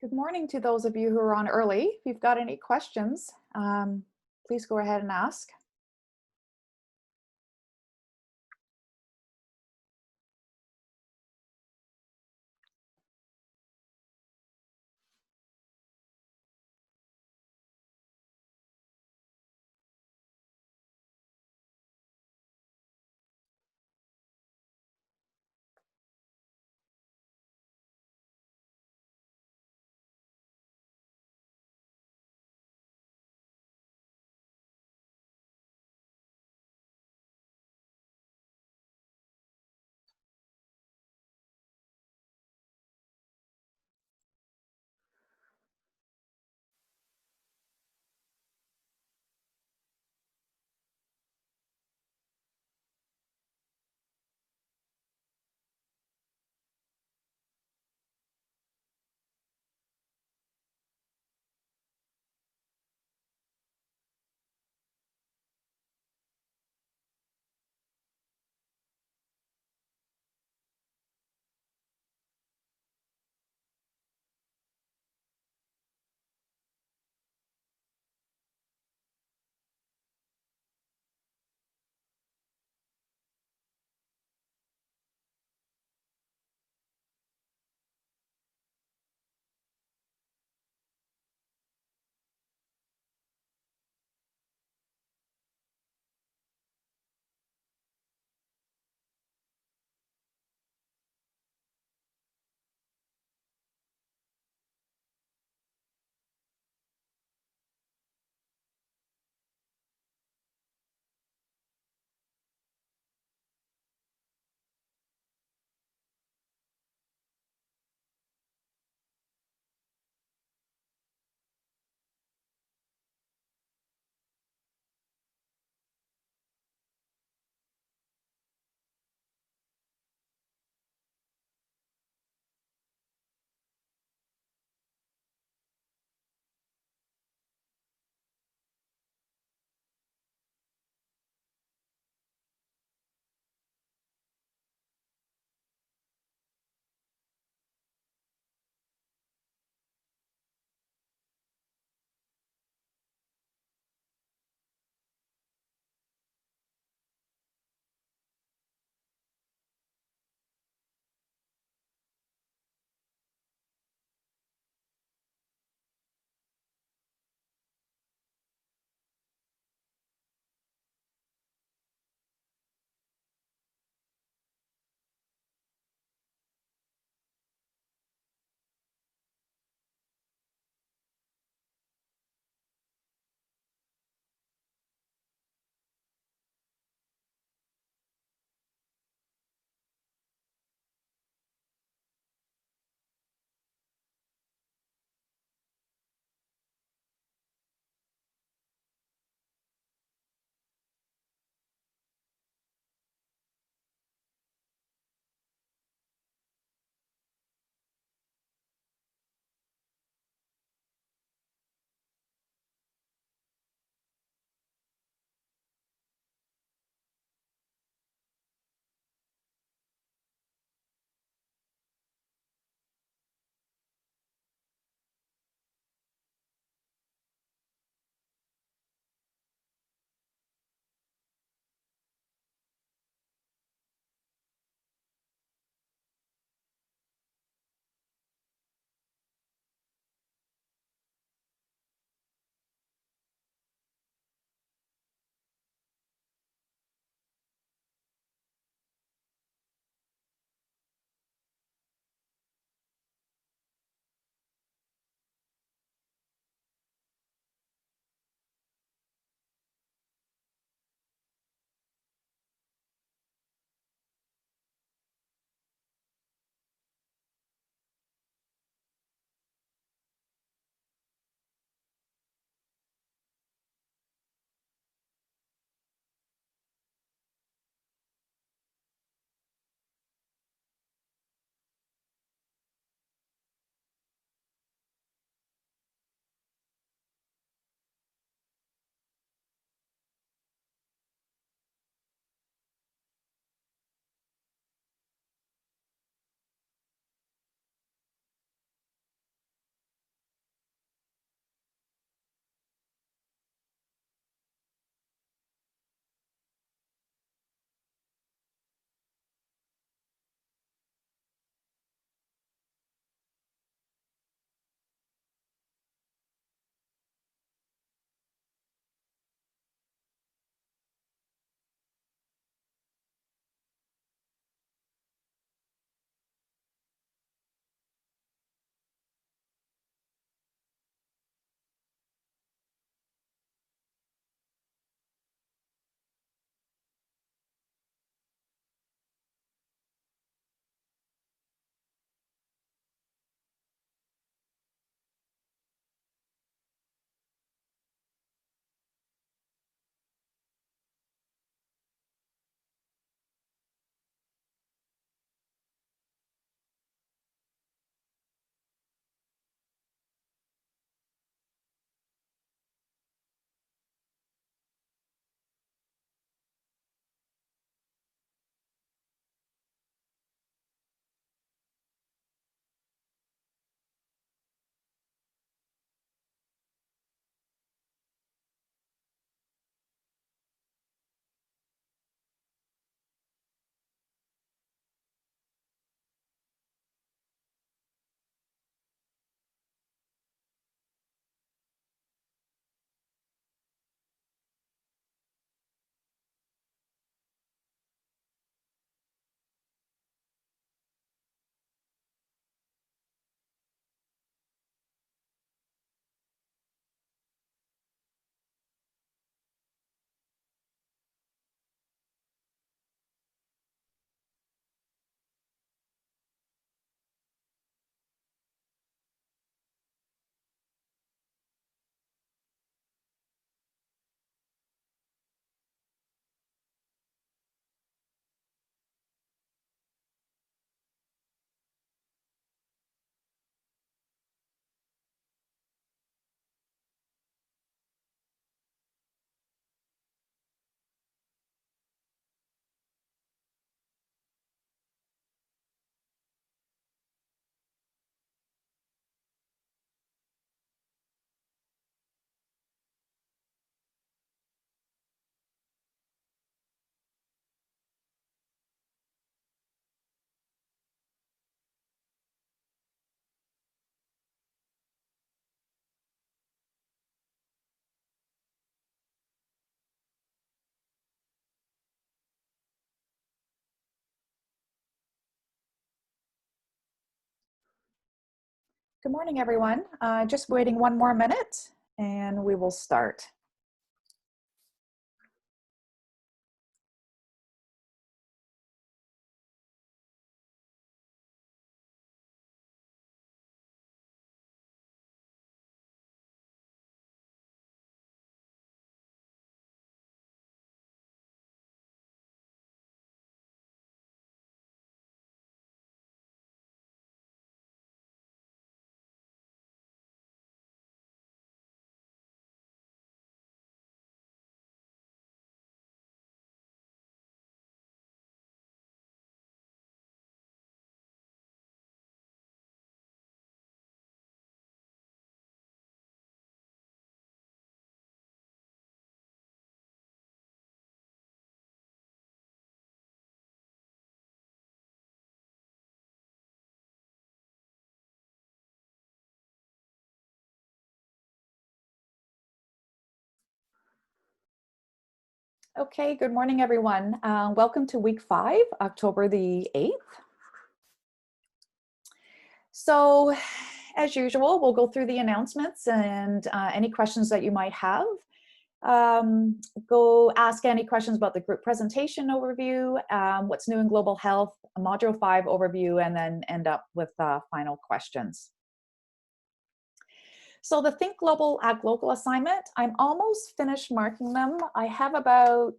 Good morning to those of you who are on early. If you've got any questions, please go ahead and ask. Good morning, everyone. Just waiting one more minute and we will start. Okay, good morning, everyone. Welcome to week 5, October the 8th. So, as usual, we'll go through the announcements and any questions that you might have. Go ask any questions about the group presentation overview, what's new in global health, a module 5 overview, and then end up with final questions. So the Think Global, Act Local assignment, I'm almost finished marking them. I have about,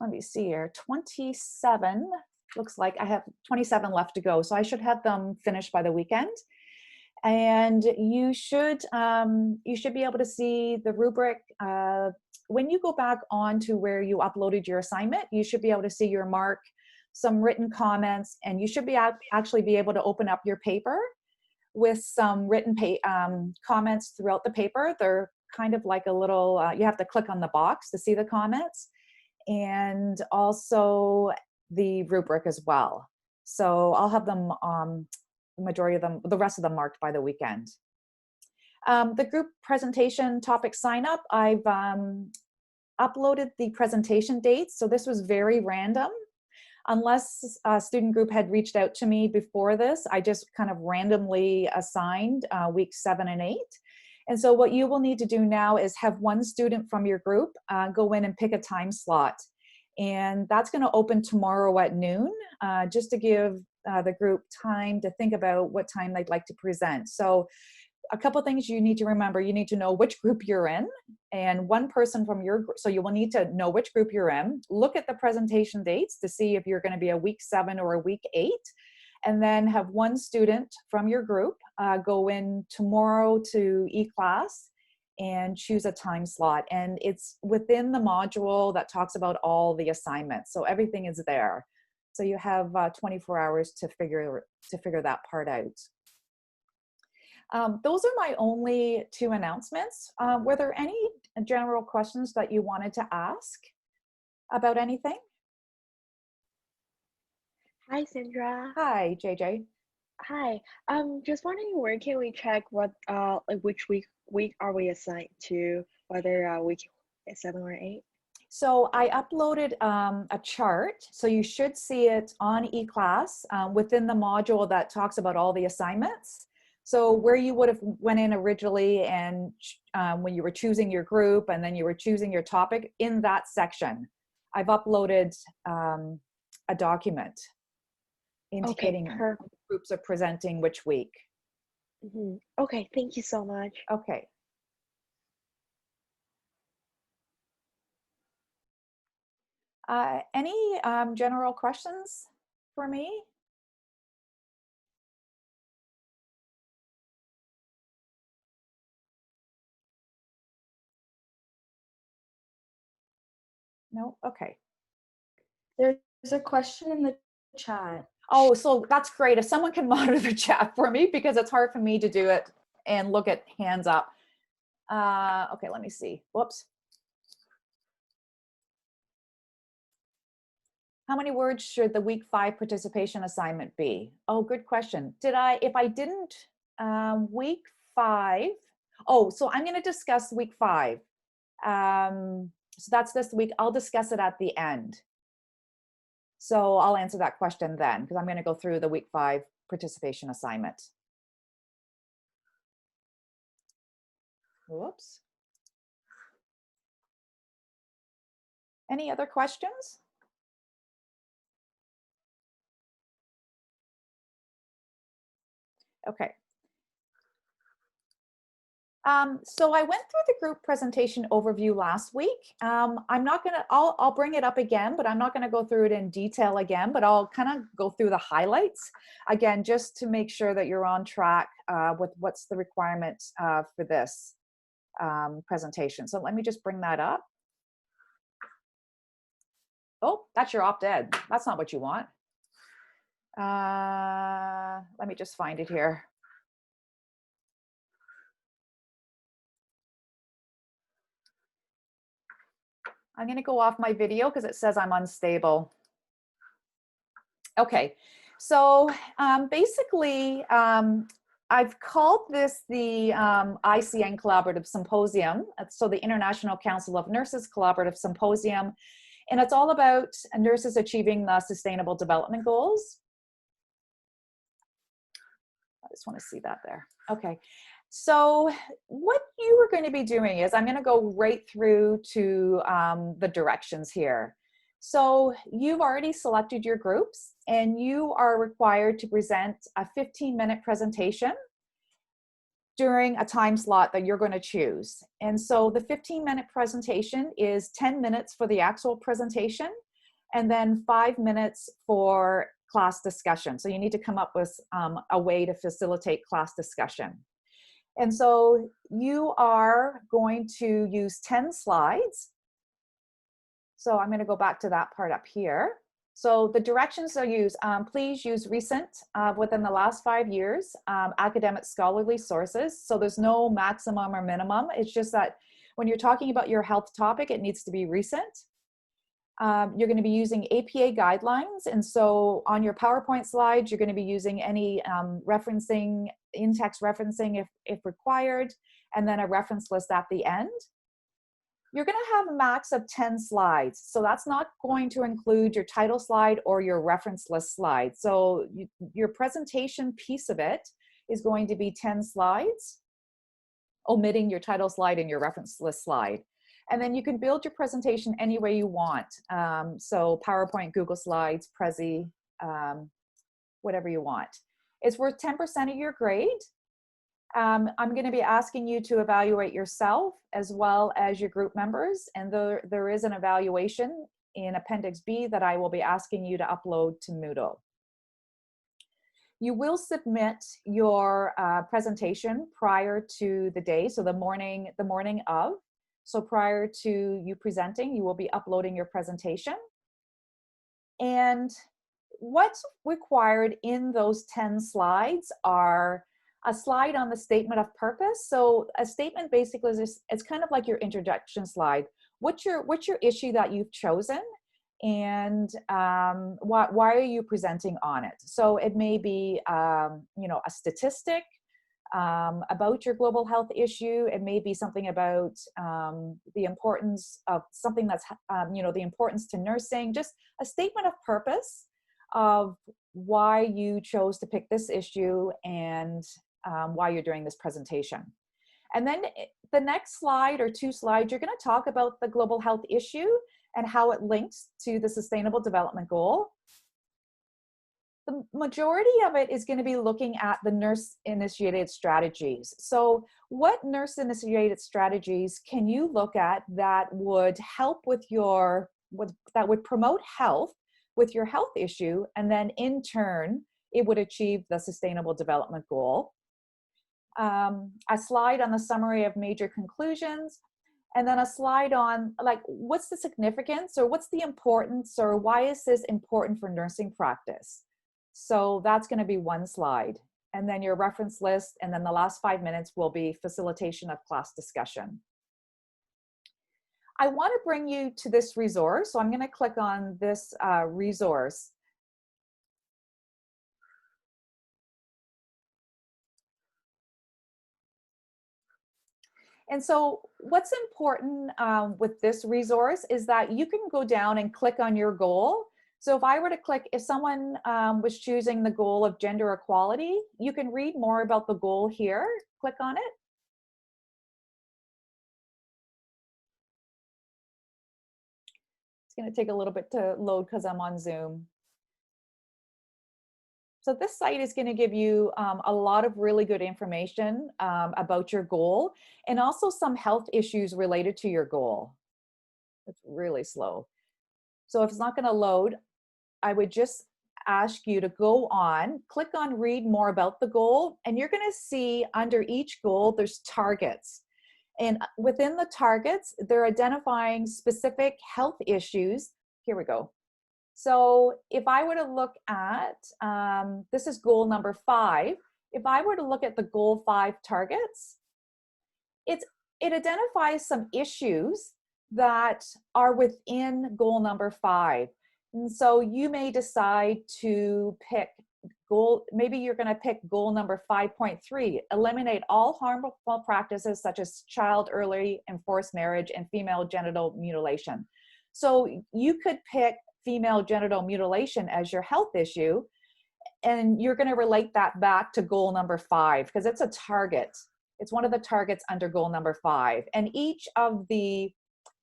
let me see here, 27. Looks like I have 27 left to go. So I should have them finished by the weekend. And you should be able to see the rubric. When you go back on to where you uploaded your assignment, you should be able to see your mark, some written comments, and you should be actually be able to open up your paper with some written comments throughout the paper. They're kind of like a little, you have to click on the box to see the comments, and also the rubric as well. So I'll have them, the majority of them, the rest of them marked by the weekend. The group presentation topic sign up, I've uploaded the presentation dates. So this was very random. Unless a student group had reached out to me before this, I just kind of randomly assigned weeks 7 and 8. And so what you will need to do now is have one student from your group go in and pick a time slot. And that's going to open tomorrow at noon, just to give the group time to think about what time they'd like to present. So a couple things you need to remember. You need to know which group you're in, and one person from your group. So you will need to know which group you're in. Look at the presentation dates to see if you're going to be a week 7 or a week 8. And then have one student from your group go in tomorrow to e-class and choose a time slot. And it's within the module that talks about all the assignments. So everything is there. So you have 24 hours to figure that part out. Those are my only 2 announcements. Were there any general questions that you wanted to ask about anything? Hi, Sandra. Hi, JJ. Hi. Just wondering where can we check what like which week are we assigned to, whether week 7 or 8? So I uploaded a chart, so you should see it on eClass within the module that talks about all the assignments. So where you would have went in originally, and when you were choosing your group and then you were choosing your topic, in that section, I've uploaded a document indicating Okay, groups are presenting which week. Okay, thank you so much. Okay. Any general questions for me? No? Okay. There's a question in the chat. Oh, so that's great. If someone can monitor the chat for me, because it's hard for me to do it and look at hands up. Okay, let me see. Whoops. How many words should the week 5 participation assignment be? Oh, good question. If I didn't, week 5, oh, so I'm gonna discuss week 5. So that's this week. I'll discuss it at the end. So I'll answer that question then, because I'm gonna go through the week 5 participation assignment. Whoops. Any other questions? Okay. So I went through the group presentation overview last week. I'm not gonna, I'll bring it up again, but I'm not gonna go through it in detail again, but I'll kind of go through the highlights again, just to make sure that you're on track with what's the requirement for this presentation. So let me just bring that up. Oh, that's your op-ed. That's not what you want. Let me just find it here. I'm going to go off my video because it says I'm unstable. Okay, so basically, I've called this the Icn Collaborative Symposium, so the International Council of Nurses Collaborative Symposium, and it's all about nurses achieving the Sustainable Development Goals. I just want to see that there. Okay. So what you are going to be doing is I'm going to go right through to the directions here. So you've already selected your groups and you are required to present a 15-minute presentation during a time slot that you're going to choose. And so the 15-minute presentation is 10 minutes for the actual presentation and then 5 minutes for class discussion. So you need to come up with a way to facilitate class discussion. And so you are going to use 10 slides. So I'm going to go back to that part up here. So the directions are used, please use recent, within the last 5 years, academic scholarly sources. So there's no maximum or minimum. It's just that when you're talking about your health topic, it needs to be recent. You're going to be using APA guidelines. And so on your PowerPoint slides, you're going to be using any referencing, in-text referencing if required, and then a reference list at the end. You're going to have a max of 10 slides. So that's not going to include your title slide or your reference list slide. So your presentation piece of it is going to be 10 slides, omitting your title slide and your reference list slide. And then you can build your presentation any way you want. So PowerPoint, Google Slides, Prezi, whatever you want. It's worth 10% of your grade. I'm going to be asking you to evaluate yourself as well as your group members. And there is an evaluation in Appendix B that I will be asking you to upload to Moodle. You will submit your presentation prior to the day, so the morning of. So prior to you presenting, you will be uploading your presentation. And what's required in those 10 slides are a slide on the statement of purpose. So a statement basically is, it's kind of like your introduction slide. What's your issue that you've chosen? And why are you presenting on it? So it may be, you know, a statistic about your global health issue. It may be something about the importance of something that's, you know, the importance to nursing, just a statement of purpose of why you chose to pick this issue and why you're doing this presentation. And then the next slide or 2 slides, you're going to talk about the global health issue and how it links to the Sustainable Development Goal. The majority of it is going to be looking at the nurse-initiated strategies. So what nurse-initiated strategies can you look at that would help with your, that would promote health with your health issue, and then in turn, it would achieve the Sustainable Development Goal. A slide on the summary of major conclusions, and then a slide on like, what's the significance or what's the importance or why is this important for nursing practice? So that's going to be 1 slide, and then your reference list, and then the last 5 minutes will be facilitation of class discussion. I want to bring you to this resource, so I'm going to click on this resource. And so what's important with this resource is that you can go down and click on your goal. So if I were to click, if someone was choosing the goal of gender equality, you can read more about the goal here. Click on it. going to take a little bit to load because I'm on Zoom. So this site is going to give you a lot of really good information about your goal and also some health issues related to your goal. It's really slow. So if it's not going to load, I would just ask you to go on, click on read more about the goal, and you're going to see under each goal there's targets. And within the targets, they're identifying specific health issues. Here we go. So if I were to look at, this is goal number 5. If I were to look at the goal 5 targets, it identifies some issues that are within goal number 5. And so you may decide to pick maybe you're going to pick goal number 5.3, eliminate all harmful practices such as child early and forced marriage and female genital mutilation. So you could pick female genital mutilation as your health issue, and you're going to relate that back to goal number 5 because it's a target. It's one of the targets under goal number 5. And each of the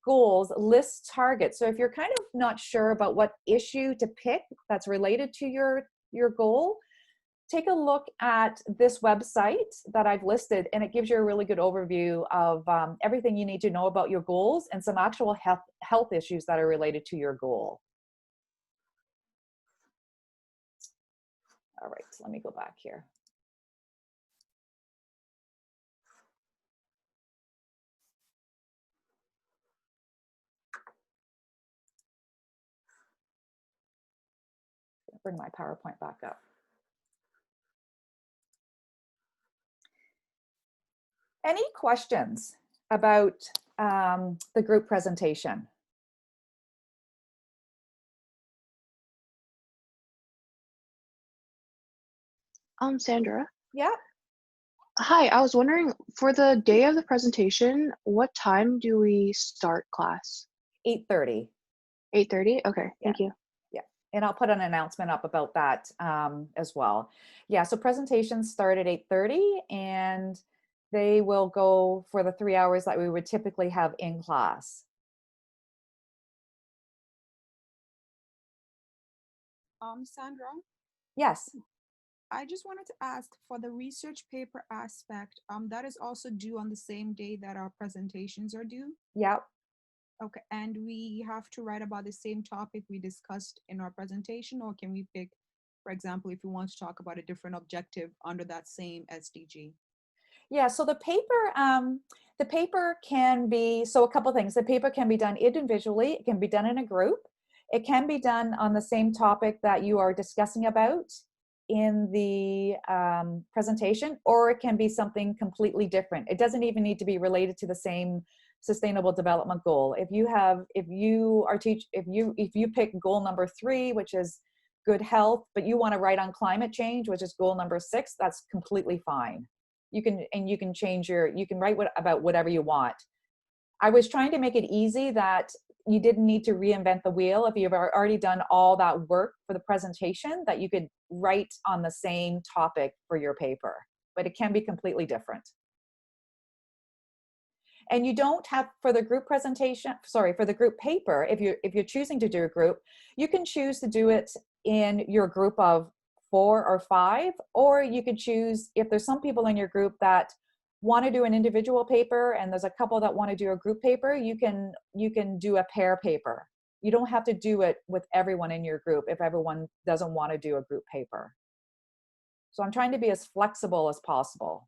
goals lists targets. So if you're kind of not sure about what issue to pick that's related to your goal, take a look at this website that I've listed, and it gives you a really good overview of everything you need to know about your goals and some actual health issues that are related to your goal. All right, so let me go back here. Bring my PowerPoint back up. Any questions about the group presentation? Sandra. Yeah. Hi, I was wondering, for the day of the presentation, what time do we start class? 8:30. 8:30? Okay, thank you. Yeah, and I'll put an announcement up about that as well. Yeah, so presentations start at 8:30 and they will go for the 3 hours that we would typically have in class. Sandra, Yes. I just wanted to ask for the research paper aspect, that is also due on the same day that our presentations are due? Yep. Okay, and we have to write about the same topic we discussed in our presentation, or can we pick, for example, if we want to talk about a different objective under that same SDG? Yeah, so the paper can be, so a couple things. The paper can be done individually, it can be done in a group, it can be done on the same topic that you are discussing about in the presentation, or it can be something completely different. It doesn't even need to be related to the same sustainable development goal. If you pick goal number 3, which is good health, but you want to write on climate change, which is goal number 6, that's completely fine. You can change you can write about whatever you want. I was trying to make it easy that you didn't need to reinvent the wheel. If you've already done all that work for the presentation, that you could write on the same topic for your paper, but it can be completely different. And you don't have, for the group presentation, sorry, for the group paper, if you're choosing to do a group, you can choose to do it in your group of 4 or 5, or you could choose, if there's some people in your group that want to do an individual paper and there's a couple that want to do a group paper, you can do a pair paper. You don't have to do it with everyone in your group if everyone doesn't want to do a group paper. So I'm trying to be as flexible as possible.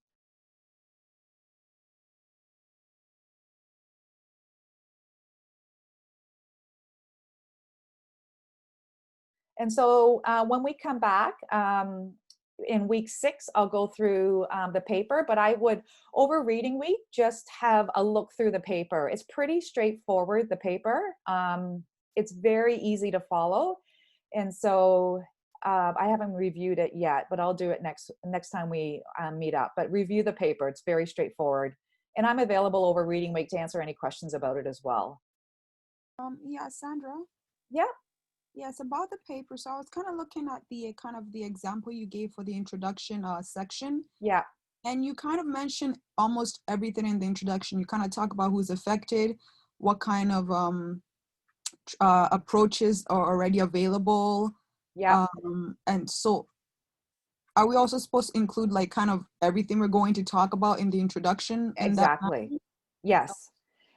And so when we come back in week 6, I'll go through the paper, but I would, over reading week, just have a look through the paper. It's pretty straightforward, the paper. It's very easy to follow. And so I haven't reviewed it yet, but I'll do it next time we meet up. But review the paper, it's very straightforward. And I'm available over reading week to answer any questions about it as well. Yeah, Sandra? Yeah. Yes, about the paper. So I was kind of looking at the example you gave for the introduction section. Yeah. And you kind of mentioned almost everything in the introduction. You kind of talk about who's affected, what kind of approaches are already available. Yeah, And so are we also supposed to include like kind of everything we're going to talk about in the introduction in that? exactly. Yes.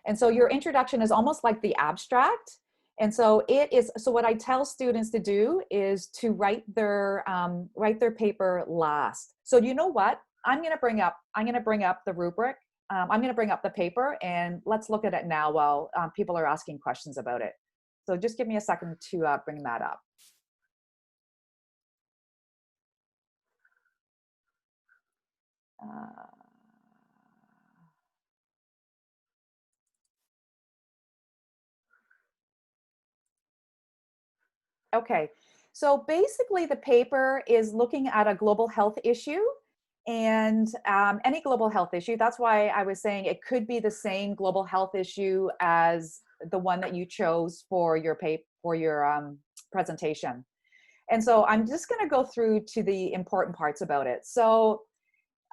And so your introduction is almost like the abstract. And so it is, so what I tell students to do is to write their paper last. So you know what? I'm going to bring up the rubric. I'm going to bring up the paper and let's look at it now while people are asking questions about it. So just give me a second to bring that up. Okay, so basically the paper is looking at a global health issue and any global health issue. That's why I was saying it could be the same global health issue as the one that you chose for your presentation. And so I'm just going to go through to the important parts about it. So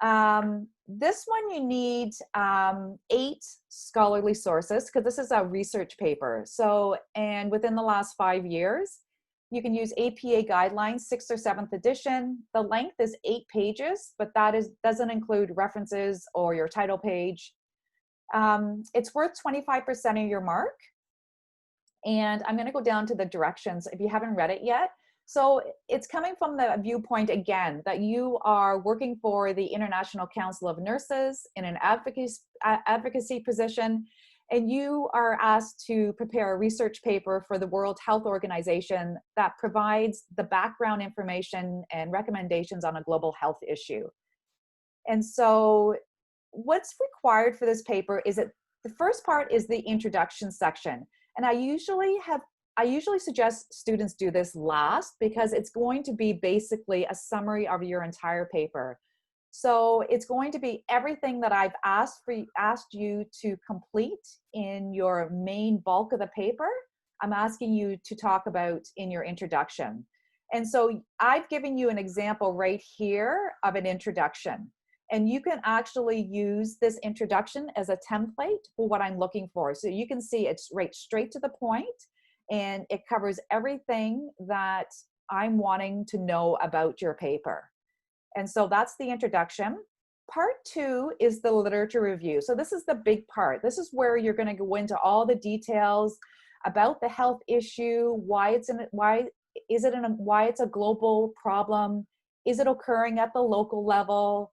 this one you need 8 scholarly sources because this is a research paper. So, and within the last 5 years, you can use APA guidelines, 6th or 7th edition. The length is 8 pages, but that doesn't include references or your title page. It's worth 25% of your mark. And I'm going to go down to the directions if you haven't read it yet. So it's coming from the viewpoint, again, that you are working for the International Council of Nurses in an advocacy position, and you are asked to prepare a research paper for the World Health Organization that provides the background information and recommendations on a global health issue. And so what's required for this paper is that the first part is the introduction section. And I usually suggest students do this last because it's going to be basically a summary of your entire paper. So it's going to be everything that I've asked you to complete in your main bulk of the paper. I'm asking you to talk about in your introduction. And so I've given you an example right here of an introduction. And you can actually use this introduction as a template for what I'm looking for. So you can see it's right straight to the point, and it covers everything that I'm wanting to know about your paper. And so that's the introduction. Part 2 is the literature review. So this is the big part. This is where you're going to go into all the details about the health issue, why it's a global problem, is it occurring at the local level?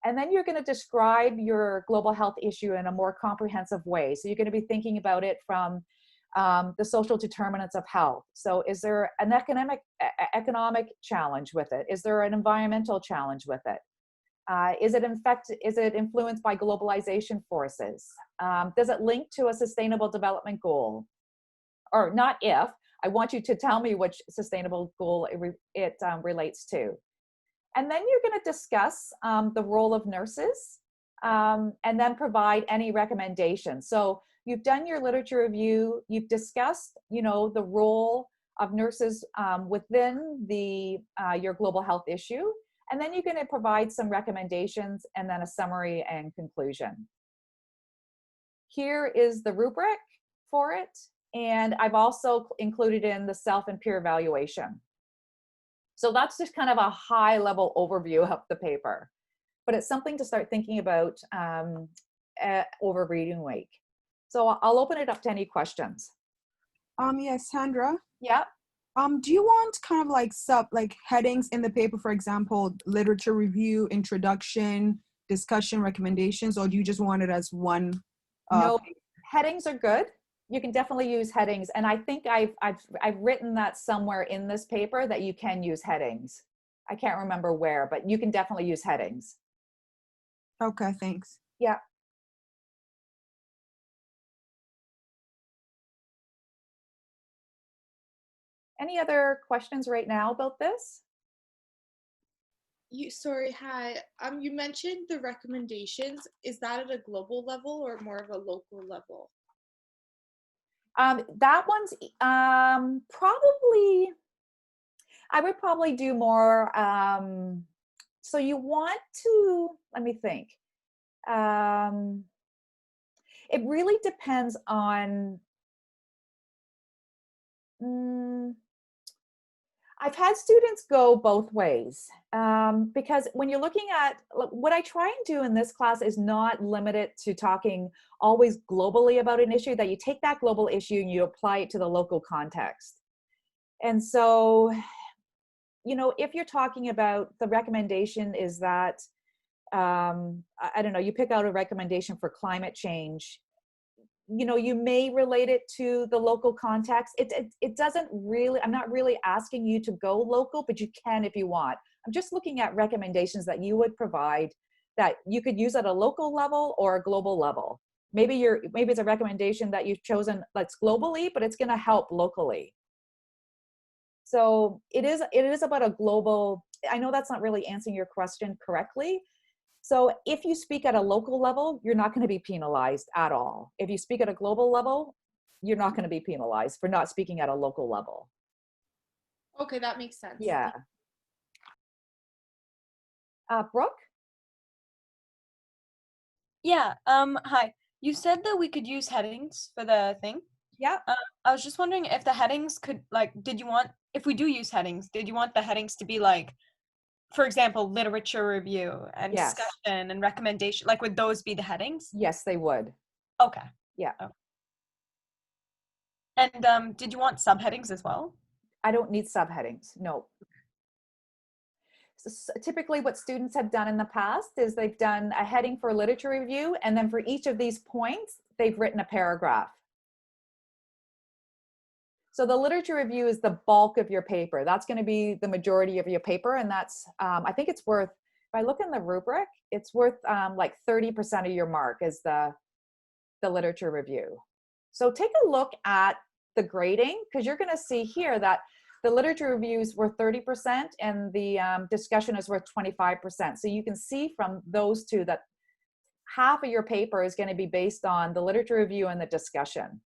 And then you're going to describe your global health issue in a more comprehensive way. So you're going to be thinking about it from the social determinants of health. So is there an economic challenge with it? Is there an environmental challenge with it? Is it influenced by globalization forces? Does it link to a sustainable development goal? Or not if, I want you to tell me which sustainable goal it relates to. And then you're going to discuss the role of nurses and then provide any recommendations. So you've done your literature review, you've discussed, the role of nurses within your global health issue, and then you're going to provide some recommendations and then a summary and conclusion. Here is the rubric for it, and I've also included in the self and peer evaluation. So that's just kind of a high level overview of the paper, but it's something to start thinking about over reading week. So I'll open it up to any questions. Yes, Sandra. Yeah. Do you want kind of like headings in the paper, for example, literature review, introduction, discussion, recommendations, or do you just want it as one? No, headings are good. You can definitely use headings. And I think I've written that somewhere in this paper that you can use headings. I can't remember where, but you can definitely use headings. Okay, thanks. Yeah. Any other questions right now about this? Sorry, hi. You mentioned the recommendations. Is that at a global level or more of a local level? That one's probably, I would probably do more, so you want to, let me think. It really depends on Mm, I've had students go both ways, because when you're looking at what I try and do in this class is not limit it to talking always globally about an issue, that you take that global issue and you apply it to the local context. And so, you know, if you're talking about, the recommendation is that, I don't know, you pick out a recommendation for climate change, you know, you may relate it to the local context. It doesn't really, I'm not really asking you to go local, but you can if you want. I'm just looking at recommendations that you would provide that you could use at a local level or a global level. Maybe it's a recommendation that you've chosen that's globally, but it's going to help locally. So it is about a global, I know that's not really answering your question correctly. So if you speak at a local level, you're not going to be penalized at all. If you speak at a global level, you're not going to be penalized for not speaking at a local level. Okay, that makes sense. Yeah. Brooke? Yeah, hi. You said that we could use headings for the thing. Yeah. I was just wondering if the headings could, like, if we do use headings, did you want the headings to be like, for example, literature review and Yes. discussion and recommendation? Like, would those be the headings? Yes, they would. Okay. Yeah. Okay. And did you want subheadings as well? I don't need subheadings, no. So typically what students have done in the past is they've done a heading for literature review, and then for each of these points, they've written a paragraph. So the literature review is the bulk of your paper. That's going to be the majority of your paper. And that's, I think it's worth, if I look in the rubric, it's worth like 30% of your mark is the literature review. So take a look at the grading, because you're going to see here that the literature reviews were 30% and the discussion is worth 25%. So you can see from those two that half of your paper is going to be based on the literature review and the discussion.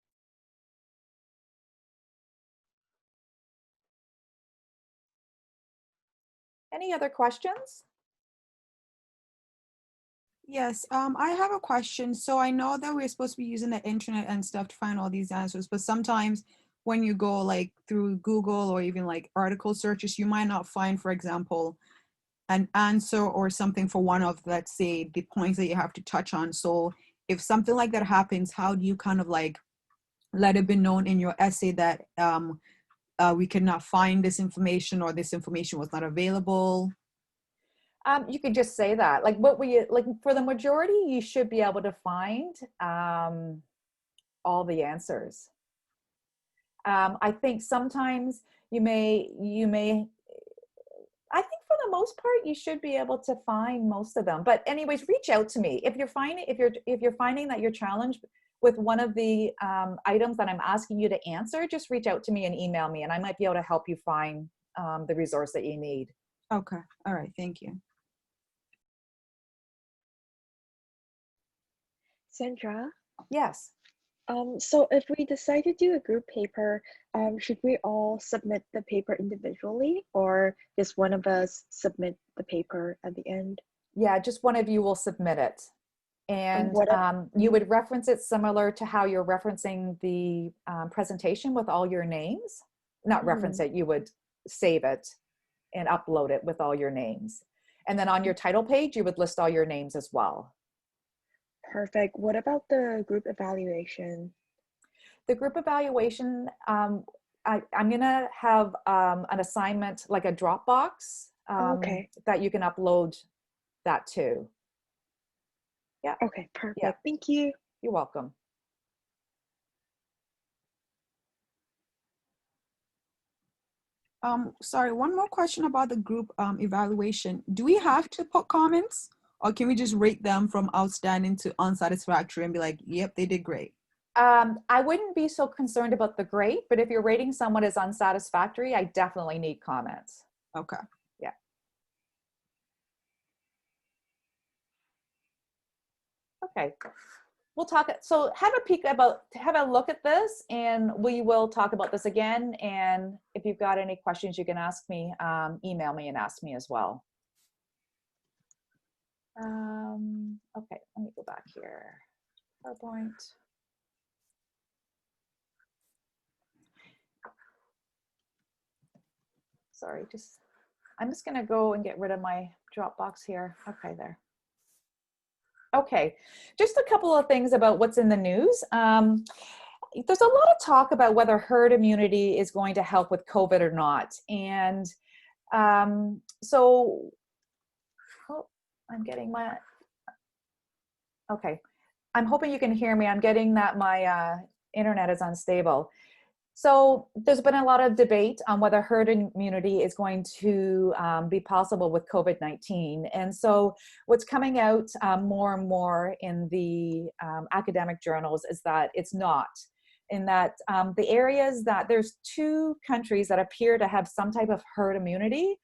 Any other questions? Yes, I have a question. So I know that we're supposed to be using the internet and stuff to find all these answers, but sometimes when you go like through Google or even like article searches, you might not find, for example, an answer or something for one of, let's say, the points that you have to touch on. So if something like that happens, how do you kind of like let it be known in your essay that we cannot find this information or this information was not available? You could just say that. Like, what we like for the majority, you should be able to find all the answers. I think sometimes you may. I think for the most part, you should be able to find most of them. But anyways, reach out to me if you're finding that you're challenged with one of the items that I'm asking you to answer. Just reach out to me and email me, and I might be able to help you find the resource that you need. Okay. All right. Thank you. Sandra, Yes. so if we decide to do a group paper, should we all submit the paper individually, or just one of us submit the paper at the end? Yeah, just one of you will submit it. And what you would reference it similar to how you're referencing the presentation with all your names. Not reference it, you would save it and upload it with all your names. And then on your title page, you would list all your names as well. Perfect. What about the group evaluation? The group evaluation, I'm gonna have an assignment, like a Dropbox, Okay. that you can upload that to. Yeah. Okay, perfect. Yeah. Thank you. You're welcome. Sorry, one more question about the group evaluation. Do we have to put comments, or can we just rate them from outstanding to unsatisfactory and be like, yep, they did great? I wouldn't be so concerned about the grade, but if you're rating someone as unsatisfactory, I definitely need comments. Okay. Yeah. Okay. We'll talk. So have a look at this, and we will talk about this again. And if you've got any questions, you can ask me, email me and ask me as well. Okay, let me go back here. PowerPoint. sorry, I'm just gonna go and get rid of my Dropbox here. Okay, there. Okay, just a couple of things about what's in the news. There's a lot of talk about whether herd immunity is going to help with COVID or not. And so, oh, I'm getting my, okay. I'm hoping you can hear me. I'm getting that my internet is unstable. So there's been a lot of debate on whether herd immunity is going to be possible with COVID-19. And so what's coming out more and more in the academic journals is that it's not. In that the areas that there's 2 countries that appear to have some type of herd immunity.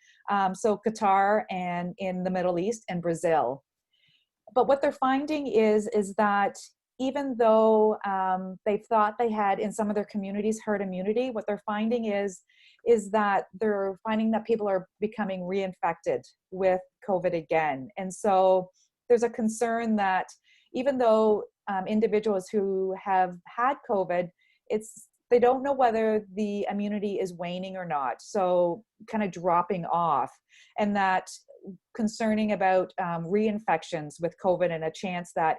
So Qatar and in the Middle East and Brazil. But what they're finding is that even though they thought they had in some of their communities herd immunity, what they're finding is that they're finding that people are becoming reinfected with COVID again. And so there's a concern that even though individuals who have had COVID, they don't know whether the immunity is waning or not, so kind of dropping off, and that concerning about reinfections with COVID and a chance that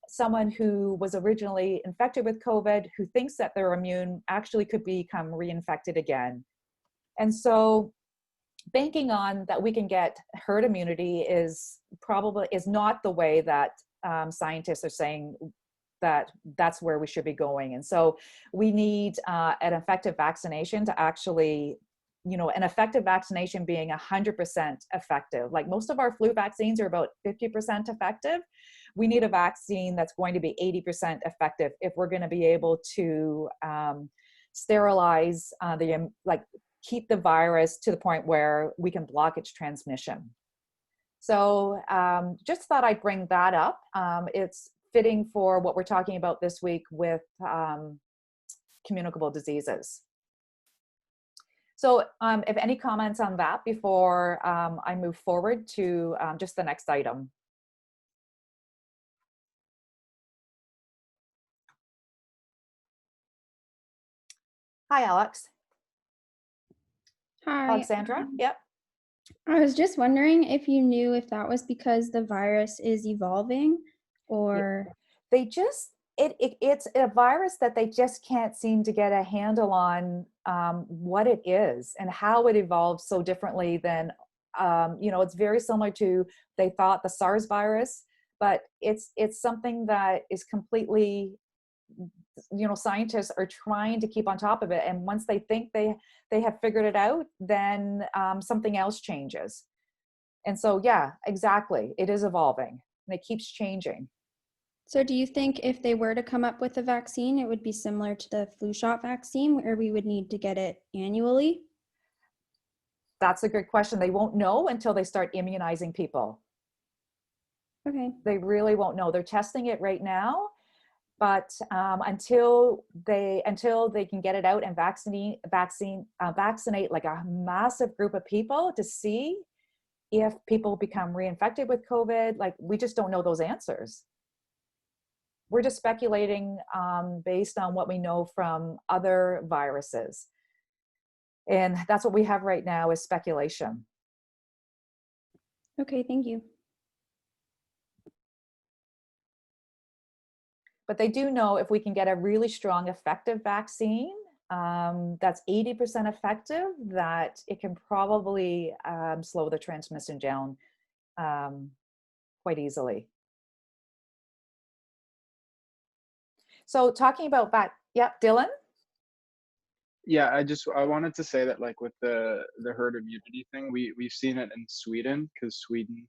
someone who was originally infected with COVID, who thinks that they're immune, actually could become reinfected again. And so banking on that we can get herd immunity is not the way that scientists are saying that that's where we should be going. And so we need an effective vaccination to actually, an effective vaccination being 100% effective. Like most of our flu vaccines are about 50% effective. We need a vaccine that's going to be 80% effective if we're going to be able to sterilize keep the virus to the point where we can block its transmission. So just thought I'd bring that up. It's fitting for what we're talking about this week with communicable diseases. So if any comments on that before I move forward to just the next item. Hi, Alex. Hi. Alexandra, yep. I was just wondering if you knew if that was because the virus is evolving or... They just, it's a virus that they just can't seem to get a handle on what it is and how it evolves so differently than, it's very similar to, they thought, the SARS virus, but it's something that is completely, scientists are trying to keep on top of it. And once they think they have figured it out, then something else changes. And so, yeah, exactly. It is evolving and it keeps changing. So do you think if they were to come up with a vaccine, it would be similar to the flu shot vaccine where we would need to get it annually? That's a good question. They won't know until they start immunizing people. Okay. They really won't know. They're testing it right now, but until they can get it out and vaccinate like a massive group of people to see if people become reinfected with COVID, like we just don't know those answers. We're just speculating based on what we know from other viruses. And that's what we have right now is speculation. Okay, thank you. But they do know if we can get a really strong, effective vaccine that's 80% effective, that it can probably slow the transmission down quite easily. So talking about that, yep, Dylan? Yeah, I wanted to say that like with the herd immunity thing, we've seen it in Sweden, because Sweden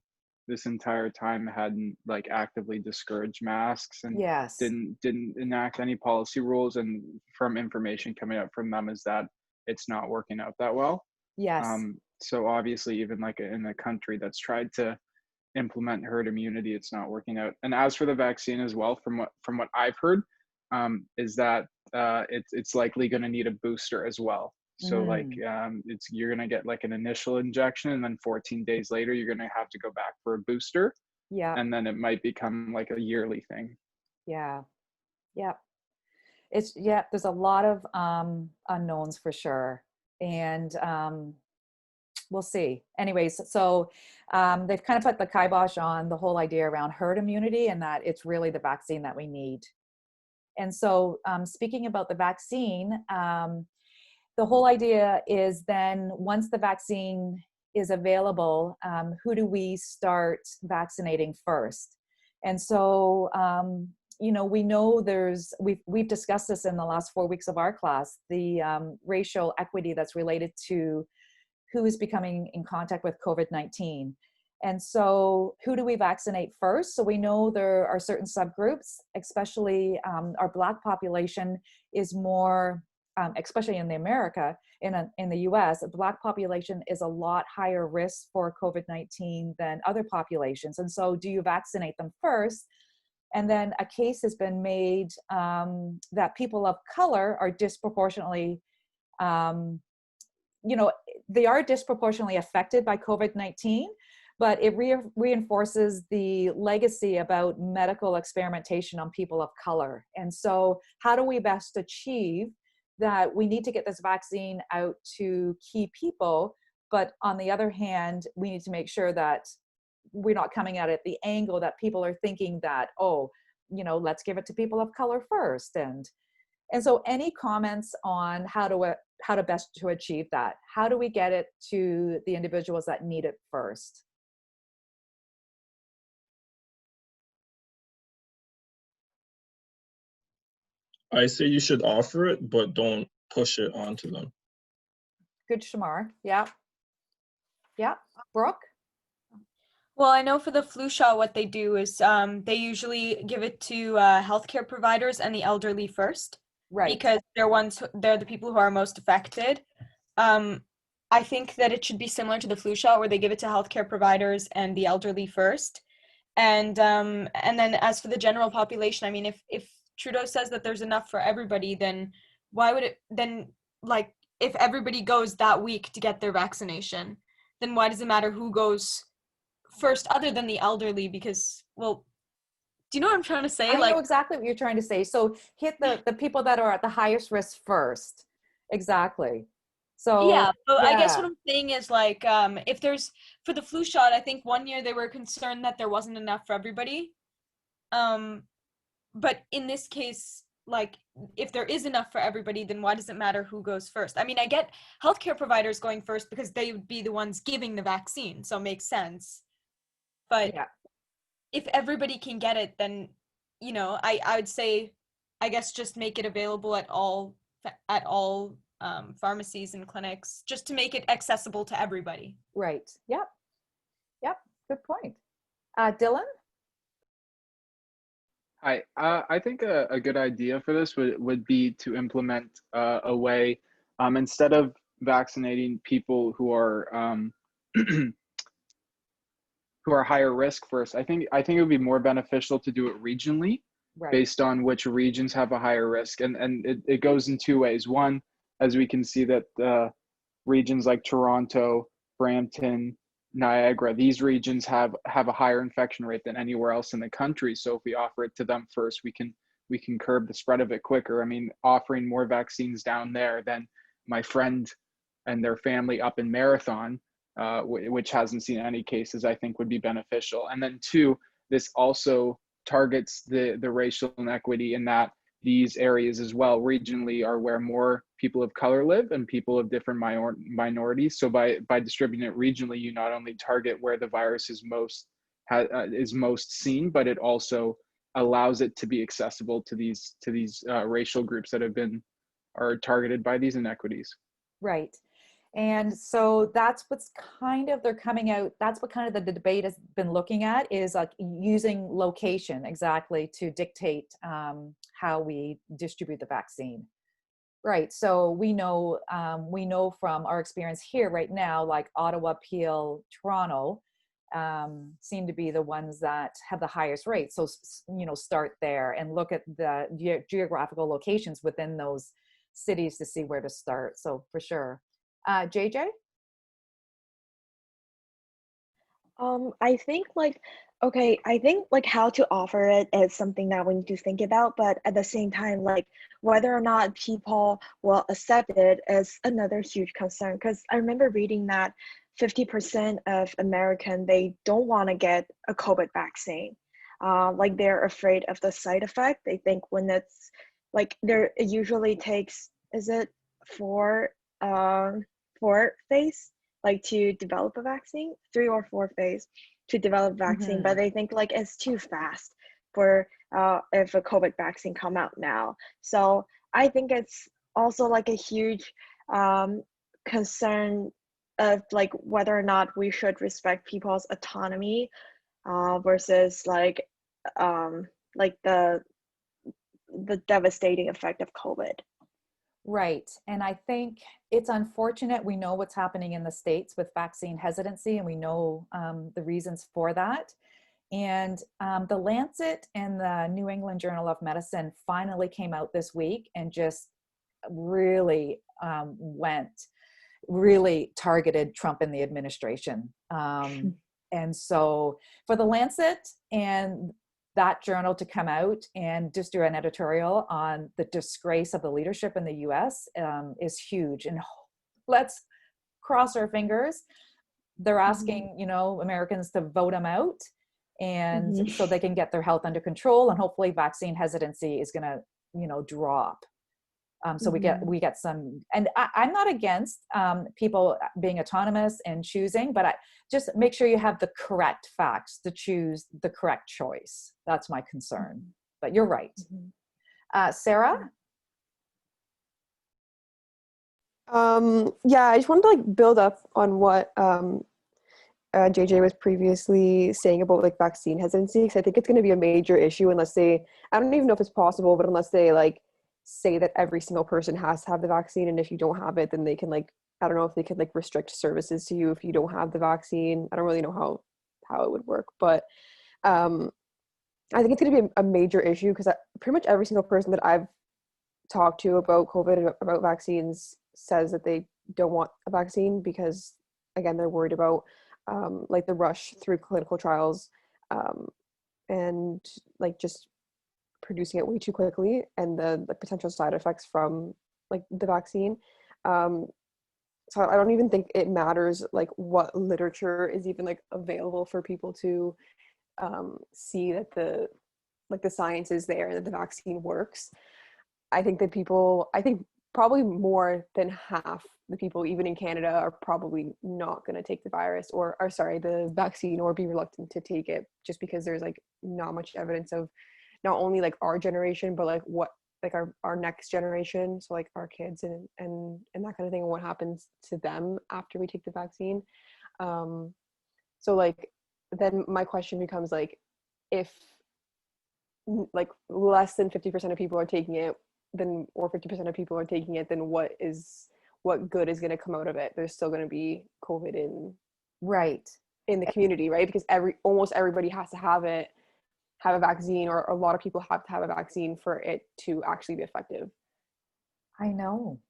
this entire time hadn't like actively discouraged masks and yes. didn't enact any policy rules, and from information coming out from them is that it's not working out that well. Yes. So obviously even like in a country that's tried to implement herd immunity, it's not working out. And as for the vaccine as well, from what I've heard, is that it's likely going to need a booster as well. So like you're going to get like an initial injection, and then 14 days later you're going to have to go back for a booster. Yeah. And then it might become like a yearly thing. Yeah. Yeah. There's a lot of unknowns for sure. And we'll see. Anyways, so they've kind of put the kibosh on the whole idea around herd immunity, and that it's really the vaccine that we need. And so speaking about the vaccine, the whole idea is then once the vaccine is available, who do we start vaccinating first? And so, you know, we know we've discussed this in the last 4 weeks of our class, the racial equity that's related to who is becoming in contact with COVID-19. And so who do we vaccinate first? So we know there are certain subgroups, especially our Black population is more, especially in the US, the Black population is a lot higher risk for COVID-19 than other populations. And so do you vaccinate them first? And then a case has been made that people of color are disproportionately, you know, they are disproportionately affected by COVID-19, but it reinforces the legacy about medical experimentation on people of color. And so how do we best achieve that we need to get this vaccine out to key people, but on the other hand, we need to make sure that we're not coming at it the angle that people are thinking that, oh, you know, let's give it to people of color first. And so any comments on how to best to achieve that? How do we get it to the individuals that need it first? I say you should offer it, but don't push it onto them. Good, Shamar. Yeah. Yeah. Brooke? Well, I know for the flu shot, what they do is they usually give it to healthcare providers and the elderly first, Right. because they're the people who are most affected. I think that it should be similar to the flu shot, where they give it to healthcare providers and the elderly first, and then as for the general population, I mean, if Trudeau says that there's enough for everybody, then why would it then, like, if everybody goes that week to get their vaccination, then why does it matter who goes first other than the elderly? Because, well, do you know what I'm trying to say? I know exactly what you're trying to say. So hit the people that are at the highest risk first. Exactly. So yeah, but yeah. I guess what I'm saying is, like, if there's, for the flu shot, I think one year they were concerned that there wasn't enough for everybody. But in this case, like, if there is enough for everybody, then why does it matter who goes first? I mean, I get healthcare providers going first because they would be the ones giving the vaccine, so it makes sense. But yeah, if everybody can get it, then, you know, I would say, I guess, just make it available at all pharmacies and clinics, just to make it accessible to everybody. right. Yep. Yep. Good point. Dylan? I think a good idea for this would be to implement a way, instead of vaccinating people who are who are higher risk first, I think it would be more beneficial to do it regionally, Right. based on which regions have a higher risk. And it goes in two ways. One, as we can see that regions like Toronto, Brampton, Niagara, these regions have a higher infection rate than anywhere else in the country. So if we offer it to them first, we can curb the spread of it quicker. I mean, offering more vaccines down there than my friend and their family up in Marathon, which hasn't seen any cases, I think would be beneficial. And then two, this also targets the racial inequity in that these areas as well regionally are where more people of color live and people of different minorities. So by distributing it regionally, you not only target where the virus is most seen, but it also allows it to be accessible to these racial groups that are targeted by these inequities. Right. And so that's what's they're coming out. That's what kind of the debate has been looking at, is like using location exactly to dictate how we distribute the vaccine. Right. So we know from our experience here right now, like Ottawa, Peel, Toronto seem to be the ones that have the highest rate. So, you know, start there and look at the geographical locations within those cities to see where to start. So for sure. JJ? I think how to offer it is something that we need to think about, but at the same time, like whether or not people will accept it is another huge concern. Because I remember reading that 50% of American, they don't want to get a COVID vaccine. Like they're afraid of the side effect. They think when it's like it usually takes, is it four phase, like to develop a vaccine, 3 or 4 phase to develop vaccine, but they think like it's too fast for if a COVID vaccine come out now. So I think it's also like a huge concern of like whether or not we should respect people's autonomy versus like the devastating effect of COVID. Right. And I think it's unfortunate. We know what's happening in the States with vaccine hesitancy, and we know the reasons for that. And the Lancet and the New England Journal of Medicine finally came out this week and just really really targeted Trump and the administration. And so for the Lancet and that journal to come out and just do an editorial on the disgrace of the leadership in the US is huge. And let's cross our fingers. They're asking, you know, Americans to vote them out, and so they can get their health under control, and hopefully vaccine hesitancy is going to, you know, drop. So we get some, and I'm not against people being autonomous and choosing, but just make sure you have the correct facts to choose the correct choice. That's my concern. But you're right. Sarah? Yeah, I just wanted to like build up on what JJ was previously saying about like vaccine hesitancy, because I think it's going to be a major issue unless they, I don't even know if it's possible, but unless they like say that every single person has to have the vaccine, and if you don't have it, then they can like, I don't know if they could like restrict services to you if you don't have the vaccine. I don't really know how it would work, but I think it's going to be a major issue, because pretty much every single person that I've talked to about COVID, about vaccines, says that they don't want a vaccine because, again, they're worried about like the rush through clinical trials and like just producing it way too quickly, and the potential side effects from like the vaccine. So I don't even think it matters like what literature is even like available for people to see that the science is there and that the vaccine works. I think probably more than half the people, even in Canada, are probably not going to take the the vaccine, or be reluctant to take it, just because there's like not much evidence of not only like our generation, but like what like our next generation, so like our kids and that kind of thing, and what happens to them after we take the vaccine. So like then my question becomes like, if like less than 50% of people are taking it, then, or 50% of people are taking it, then what good is going to come out of it? There's still going to be COVID in the community, right? Because almost everybody has to have a vaccine, or a lot of people have to have a vaccine for it to actually be effective. I know.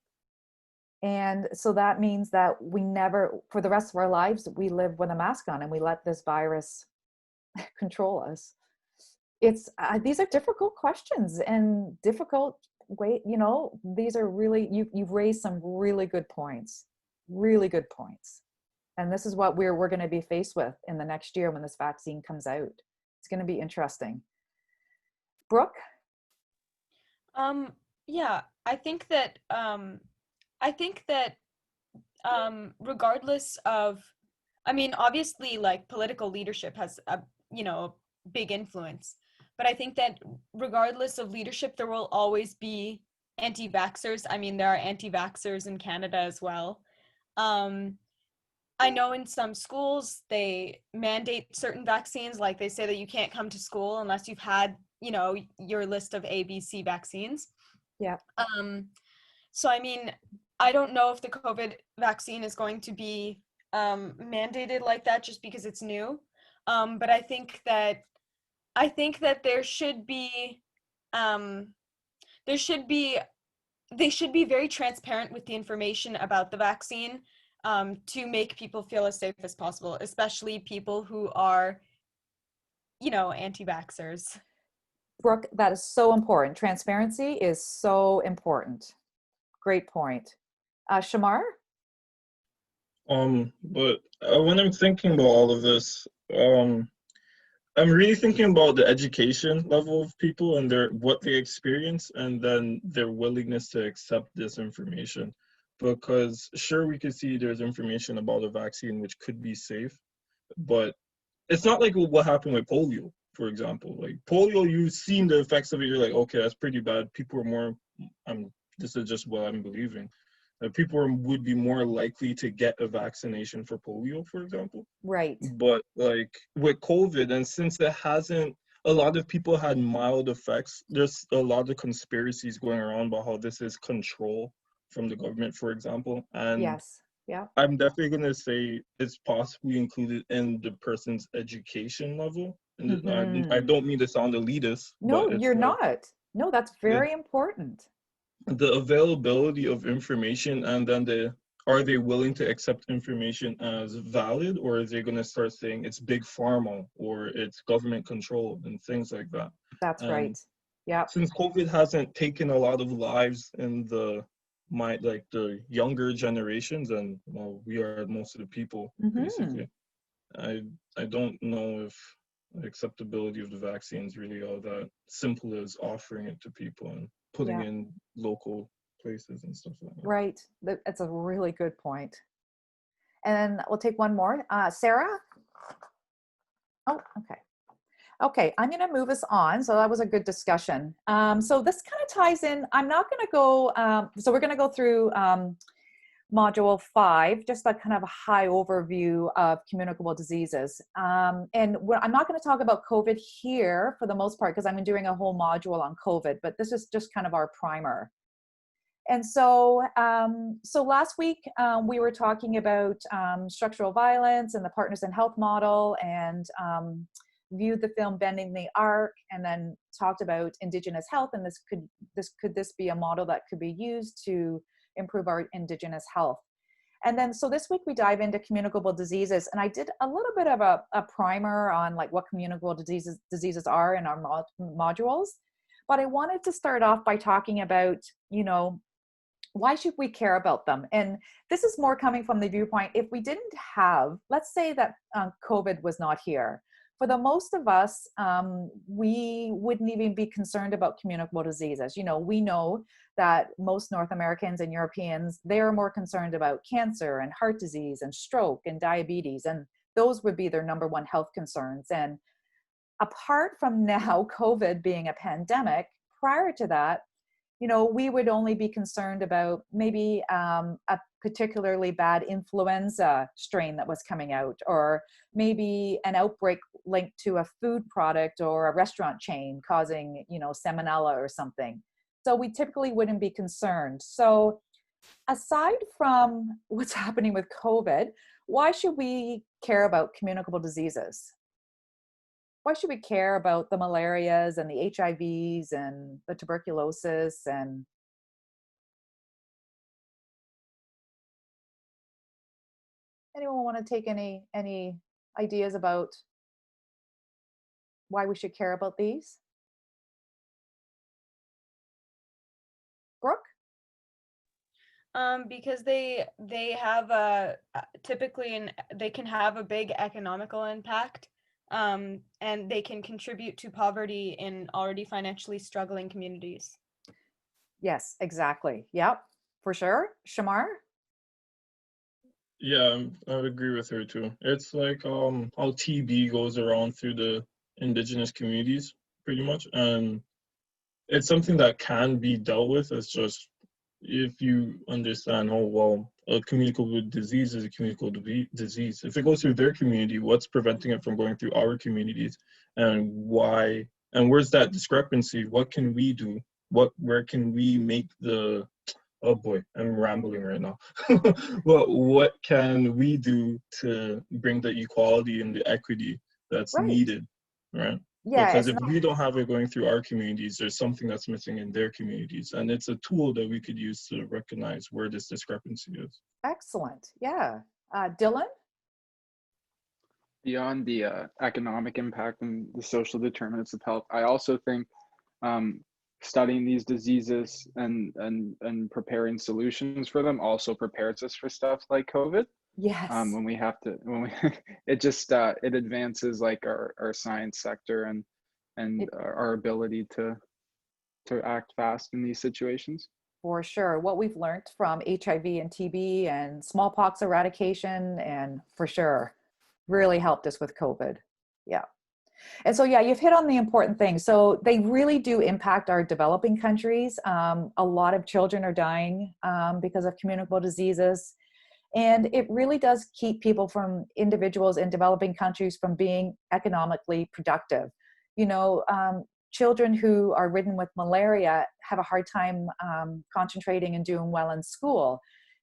And so that means that we never, for the rest of our lives, we live with a mask on, and we let this virus control us. It's these are difficult questions and difficult way, you know, these are really, you've raised some really good points. And this is what we're going to be faced with in the next year when this vaccine comes out. It's going to be interesting. Brooke? Yeah, I think that regardless of, I mean, obviously like political leadership has a, you know, big influence, but I think that regardless of leadership, there will always be anti-vaxxers. I mean, there are anti-vaxxers in Canada as well. I know in some schools they mandate certain vaccines, like they say that you can't come to school unless you've had, you know, your list of ABC vaccines. Yeah. So I mean, I don't know if the COVID vaccine is going to be mandated like that just because it's new. But I think that they should be very transparent with the information about the vaccine, to make people feel as safe as possible, especially people who are, you know, anti-vaxxers. Brooke, that is so important. Transparency is so important. Great point. Shamar? But when I'm thinking about all of this, I'm really thinking about the education level of people and what they experience, and then their willingness to accept this information. Because sure, we could see there's information about a vaccine which could be safe, but it's not like what happened with polio, for example. Like polio, you've seen the effects of it. You're like, okay, that's pretty bad. People are more. This is just what I'm believing. Would be more likely to get a vaccination for polio, for example. Right. But like with COVID, and since it hasn't, a lot of people had mild effects. There's a lot of conspiracies going around about how this is control from the government, for example. And Yes. Yeah. I'm definitely going to say it's possibly included in the person's education level. And I don't mean to sound elitist, No, but it's you're like not. No, that's very important. the availability of information, and then are they willing to accept information as valid, or are they going to start saying it's big pharma or it's government control and things like that? That's And right. Yeah. since COVID hasn't taken a lot of lives in the younger generations, and well, we are most of the people basically. I don't know if the acceptability of the vaccine is really all that simple as offering it to people and putting in local places and stuff like that. Right. That's a really good point. And we'll take one more. Sarah? Oh, okay. Okay, I'm going to move us on. So that was a good discussion. So this kind of ties in. I'm not going to go, so we're going to go through module 5, just a kind of a high overview of communicable diseases. And I'm not going to talk about COVID here for the most part, because I'm doing a whole module on COVID, but this is just kind of our primer. And so, so last week we were talking about structural violence and the Partners in Health model, and viewed the film Bending the Arc, and then talked about Indigenous health, and could this be a model that could be used to improve our Indigenous health. And then so this week we dive into communicable diseases, and I did a little bit of a primer on like what communicable diseases are in our modules, but I wanted to start off by talking about, you know, why should we care about them? And this is more coming from the viewpoint, if we didn't have, let's say that COVID was not here, for the most of us, we wouldn't even be concerned about communicable diseases. You know, we know that most North Americans and Europeans, they're more concerned about cancer and heart disease and stroke and diabetes, and those would be their number one health concerns. And apart from now COVID being a pandemic, prior to that, you know, we would only be concerned about maybe a particularly bad influenza strain that was coming out, or maybe an outbreak linked to a food product or a restaurant chain causing, you know, salmonella or something. So we typically wouldn't be concerned. So aside from what's happening with COVID, why should we care about communicable diseases? Why should we care about the malarias and the HIVs and the tuberculosis? And anyone want to take any ideas about why we should care about these? Brooke? Because they have a typically they can have a big economical impact. And they can contribute to poverty in already financially struggling communities. Yes, exactly. Yep, for sure. Shamar? Yeah, I would agree with her too. It's like how TB goes around through the indigenous communities pretty much, and it's something that can be dealt with. It's just if you understand, oh well, a communicable disease is a communicable disease. If it goes through their community, what's preventing it from going through our communities, and why? And where's that discrepancy? What can we do? Where can we make the? Oh boy, I'm rambling right now. Well, what can we do to bring the equality and the equity that's needed, right? Yeah, Because if we don't have it going through our communities, there's something that's missing in their communities. And it's a tool that we could use to recognize where this discrepancy is. Excellent. Yeah. Dylan? Beyond the economic impact and the social determinants of health, I also think studying these diseases and preparing solutions for them also prepares us for stuff like COVID. Yes. when we have to, when we, it just, it advances like our science sector and our ability to act fast in these situations. For sure. What we've learned from HIV and TB and smallpox eradication, and for sure, really helped us with COVID. Yeah. And so, yeah, you've hit on the important thing. So they really do impact our developing countries. A lot of children are dying because of communicable diseases. And it really does keep people from individuals in developing countries from being economically productive. You know, children who are ridden with malaria have a hard time concentrating and doing well in school.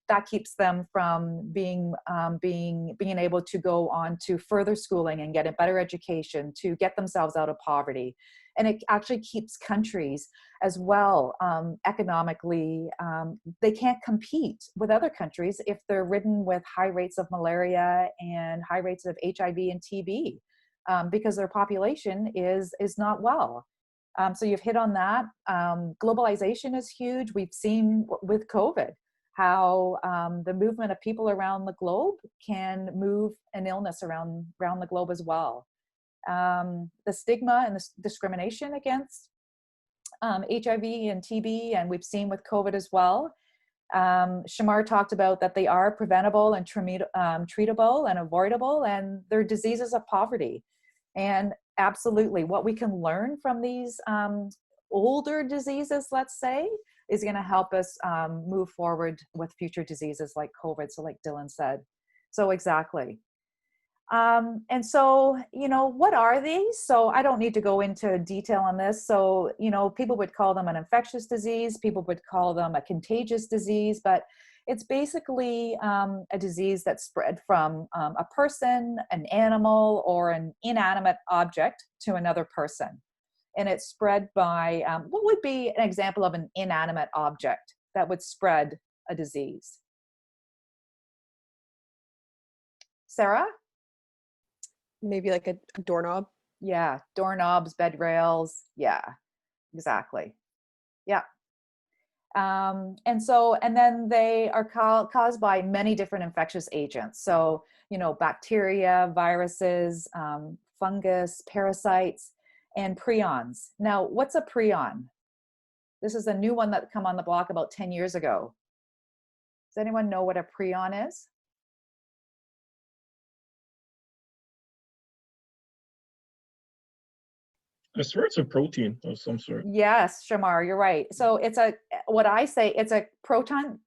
That keeps them from being able to go on to further schooling and get a better education to get themselves out of poverty. And it actually keeps countries as well economically. They can't compete with other countries if they're ridden with high rates of malaria and high rates of HIV and TB because their population is not well. So you've hit on that. Globalization is huge. We've seen with COVID how the movement of people around the globe can move an illness around the globe as well. The stigma and the discrimination against HIV and TB, and we've seen with COVID as well. Shamar talked about that they are preventable and treatable and avoidable, and they're diseases of poverty. And absolutely, what we can learn from these older diseases, let's say, is going to help us move forward with future diseases like COVID. So like Dylan said. So exactly. And so, you know, what are these? So I don't need to go into detail on this. So, you know, people would call them an infectious disease. People would call them a contagious disease, but it's basically a disease that's spread from a person, an animal, or an inanimate object to another person. And it's spread by, what would be an example of an inanimate object that would spread a disease? Sarah? Maybe like a doorknob. Yeah, doorknobs, bed rails. Yeah, exactly. Yeah. And then they are caused by many different infectious agents. So, you know, bacteria, viruses, fungus, parasites, and prions. Now, what's a prion? This is a new one that come on the block about 10 years ago. Does anyone know what a prion is? I swear it's a protein of some sort. Yes, Shamar, you're right. So it's a protein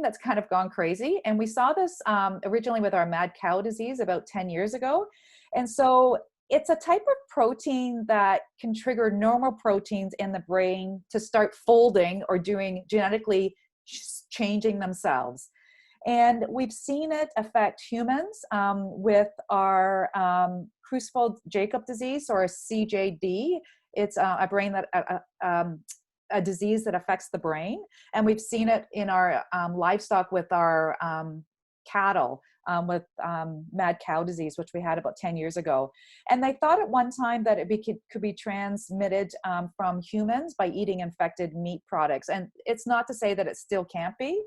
that's kind of gone crazy. And we saw this originally with our mad cow disease about 10 years ago. And so it's a type of protein that can trigger normal proteins in the brain to start folding or doing genetically changing themselves. And we've seen it affect humans with our Creutzfeldt-Jakob disease, or CJD. It's a brain that a disease that affects the brain, and we've seen it in our livestock with our cattle with mad cow disease, which we had about 10 years ago. And they thought at one time that it could be transmitted from humans by eating infected meat products. And it's not to say that it still can't be.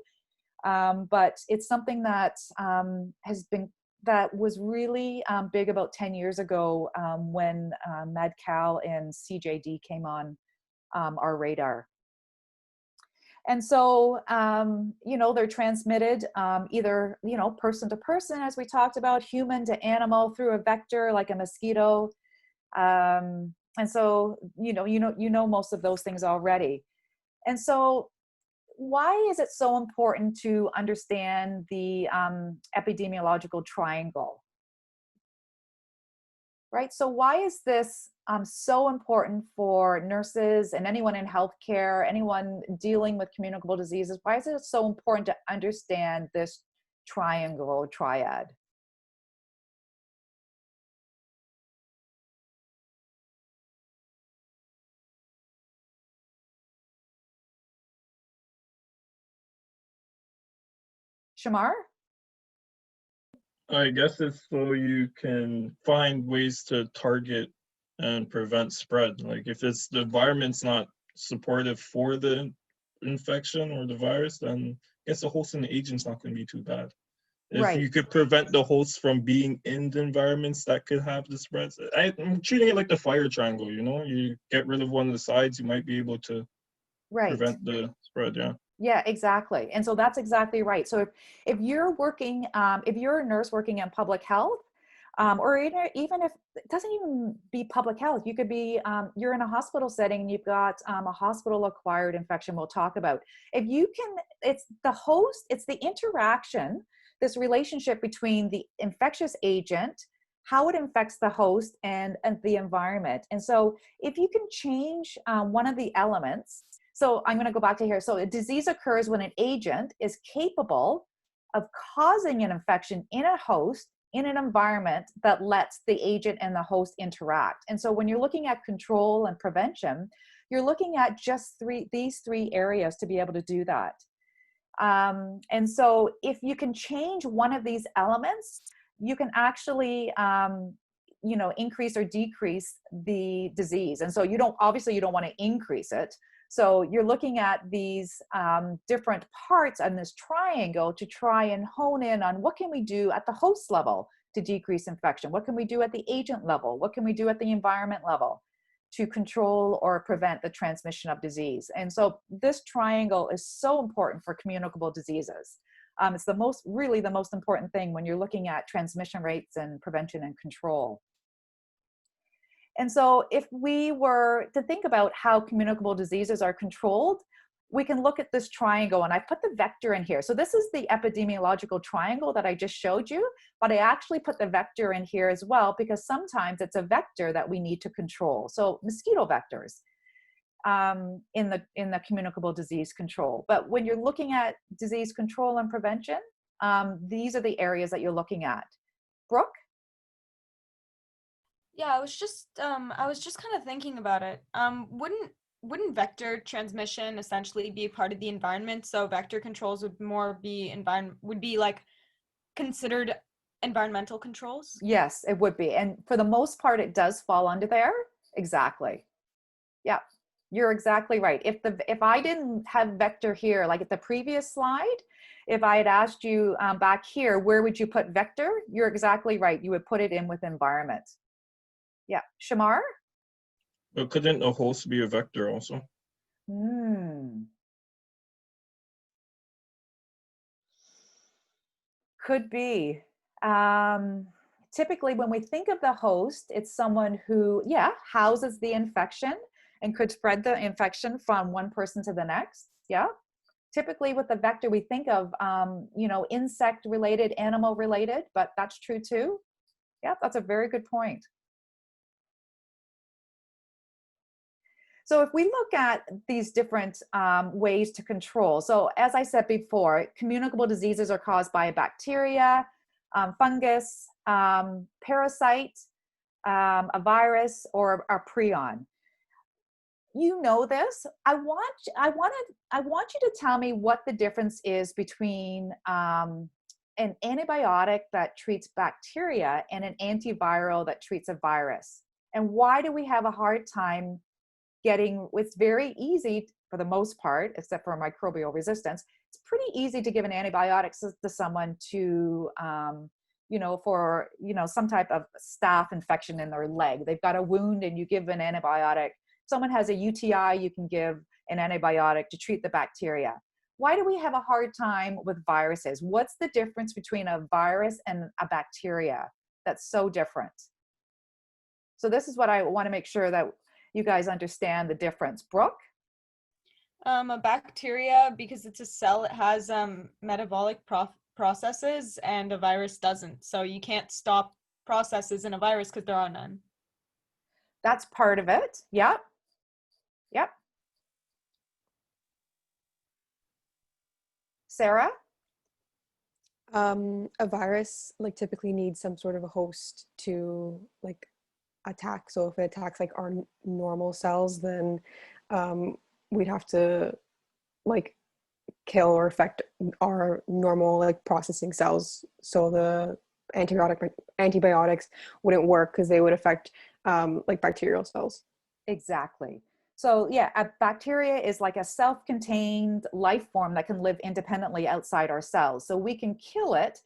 But it's something that was really big about 10 years ago when mad cow and CJD came on our radar. And so, you know, they're transmitted either, you know, person to person, as we talked about, human to animal through a vector like a mosquito. And so, you know most of those things already. And so, why is it so important to understand the epidemiological triangle? Right? So why is this so important for nurses and anyone in healthcare, anyone dealing with communicable diseases? Why is it so important to understand this triangle or triad? Shamar? I guess it's so you can find ways to target and prevent spread. Like if the environment's not supportive for the infection or the virus, then guess the host and the agent's not going to be too bad. If Right. you could prevent the hosts from being in the environments that could have the spreads, I'm treating it like the fire triangle, you know? You get rid of one of the sides, you might be able to Right. prevent the spread, yeah. Yeah, exactly. And so that's exactly right. So if you're working, if you're a nurse working in public health, or even if it doesn't even be public health, you could be, you're in a hospital setting and you've got a hospital acquired infection we'll talk about. If you can, it's the host, it's the interaction, this relationship between the infectious agent, how it infects the host and the environment. And so if you can change one of the elements, so I'm going to go back to here. So a disease occurs when an agent is capable of causing an infection in a host in an environment that lets the agent and the host interact. And so when you're looking at control and prevention, you're looking at just these three areas to be able to do that. And so if you can change one of these elements, you can actually, you know, increase or decrease the disease. And so you don't, obviously you don't want to increase it. So you're looking at these different parts on this triangle to try and hone in on what can we do at the host level to decrease infection? What can we do at the agent level? What can we do at the environment level to control or prevent the transmission of disease? And so this triangle is so important for communicable diseases. It's really the most important thing when you're looking at transmission rates and prevention and control. And so if we were to think about how communicable diseases are controlled, we can look at this triangle, and I put the vector in here. So this is the epidemiological triangle that I just showed you, but I actually put the vector in here as well because sometimes it's a vector that we need to control. So mosquito vectors in the communicable disease control. But when you're looking at disease control and prevention, these are the areas that you're looking at. Brooke? Yeah, I was just kind of thinking about it. Wouldn't vector transmission essentially be a part of the environment? So vector controls would be like considered environmental controls? Yes, it would be. And for the most part, it does fall under there. Exactly. Yeah, you're exactly right. If I didn't have vector here, like at the previous slide, if I had asked you back here, where would you put vector? You're exactly right. You would put it in with environment. Yeah, Shamar? But couldn't a host be a vector also? Could be. Typically, when we think of the host, it's someone who, yeah, houses the infection and could spread the infection from one person to the next. Yeah. Typically with the vector, we think of, you know, insect related, animal related, but that's true too. Yeah, that's a very good point. So if we look at these different ways to control, so as I said before, communicable diseases are caused by a bacteria, fungus, parasite, a virus, or a prion. You know this. I want you to tell me what the difference is between an antibiotic that treats bacteria and an antiviral that treats a virus. And why do we have a hard time it's very easy for the most part, except for microbial resistance, it's pretty easy to give an antibiotic to someone to, you know, for, you know, some type of staph infection in their leg. They've got a wound and you give an antibiotic. Someone has a UTI, you can give an antibiotic to treat the bacteria. Why do we have a hard time with viruses? What's the difference between a virus and a bacteria that's so different? So this is what I want to make sure that you guys understand the difference. Brooke? A bacteria, because it's a cell, it has metabolic processes, and a virus doesn't. So you can't stop processes in a virus because there are none. That's part of it. Yep. Yep. Sarah? A virus like typically needs some sort of a host to like attack. So if it attacks like our normal cells, then we'd have to like kill or affect our normal like processing cells. So the antibiotics wouldn't work because they would affect like bacterial cells. Exactly. So yeah, a bacteria is like a self-contained life form that can live independently outside our cells. So we can kill it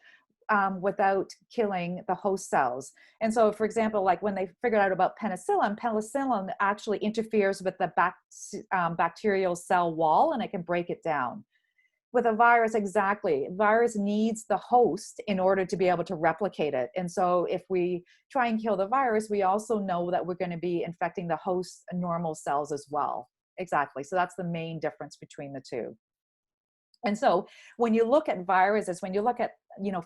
without killing the host cells. And so, for example, like when they figured out about penicillin, penicillin actually interferes with the bacterial cell wall and it can break it down. With a virus, exactly. Virus needs the host in order to be able to replicate it. And so if we try and kill the virus, we also know that we're going to be infecting the host normal cells as well. Exactly. So that's the main difference between the two. And so when you look at viruses, when you look at,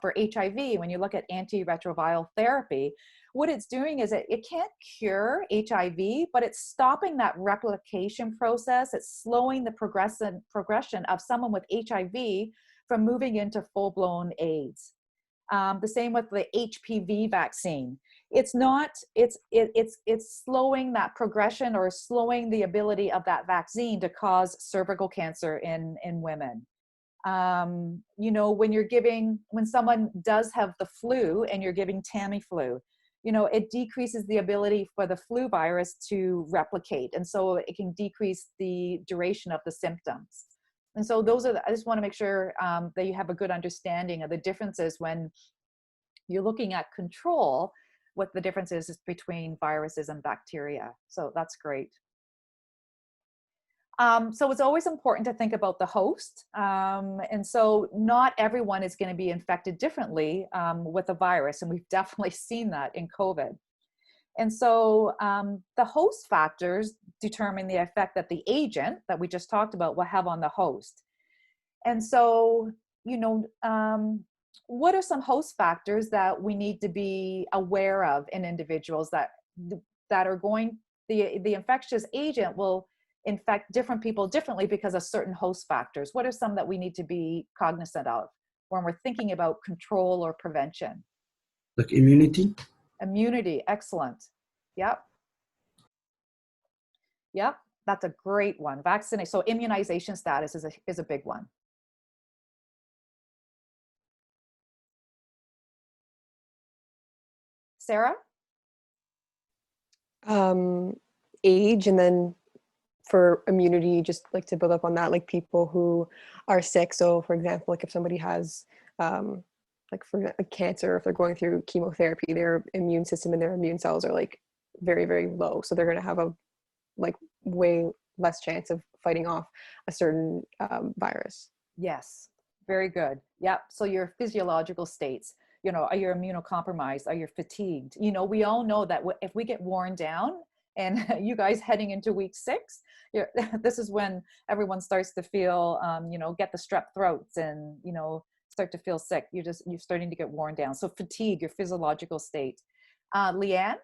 for HIV, when you look at antiretroviral therapy, what it's doing is it can't cure HIV, but it's stopping that replication process. It's slowing the progression of someone with HIV from moving into full-blown AIDS. The same with the HPV vaccine. It's slowing that progression or slowing the ability of that vaccine to cause cervical cancer in women. When someone does have the flu and you're giving Tamiflu, it decreases the ability for the flu virus to replicate. And so it can decrease the duration of the symptoms. And so I just want to make sure that you have a good understanding of the differences when you're looking at control, what the differences is between viruses and bacteria. So that's great. So it's always important to think about the host. And so not everyone is going to be infected differently with a virus. And we've definitely seen that in COVID. And so the host factors determine the effect that the agent that we just talked about will have on the host. And so, what are some host factors that we need to be aware of in individuals that are going, the infectious agent will infect different people differently because of certain host factors? What are some that we need to be cognizant of when we're thinking about control or prevention? Like immunity? Immunity, excellent. Yep. Yep, that's a great one. Vaccination, so immunization status is a big one. Sarah? Age, and then for immunity, just like to build up on that, like people who are sick. So for example, like if somebody has like for a cancer, if they're going through chemotherapy, their immune system and their immune cells are like very, very low. So they're going to have a like way less chance of fighting off a certain virus. Yes, very good. Yep. So your physiological states, are you immunocompromised? Are you fatigued? We all know that if we get worn down, and you guys heading into week 6, this is when everyone starts to feel, get the strep throats and, start to feel sick. You're starting to get worn down. So fatigue, your physiological state. Leanne?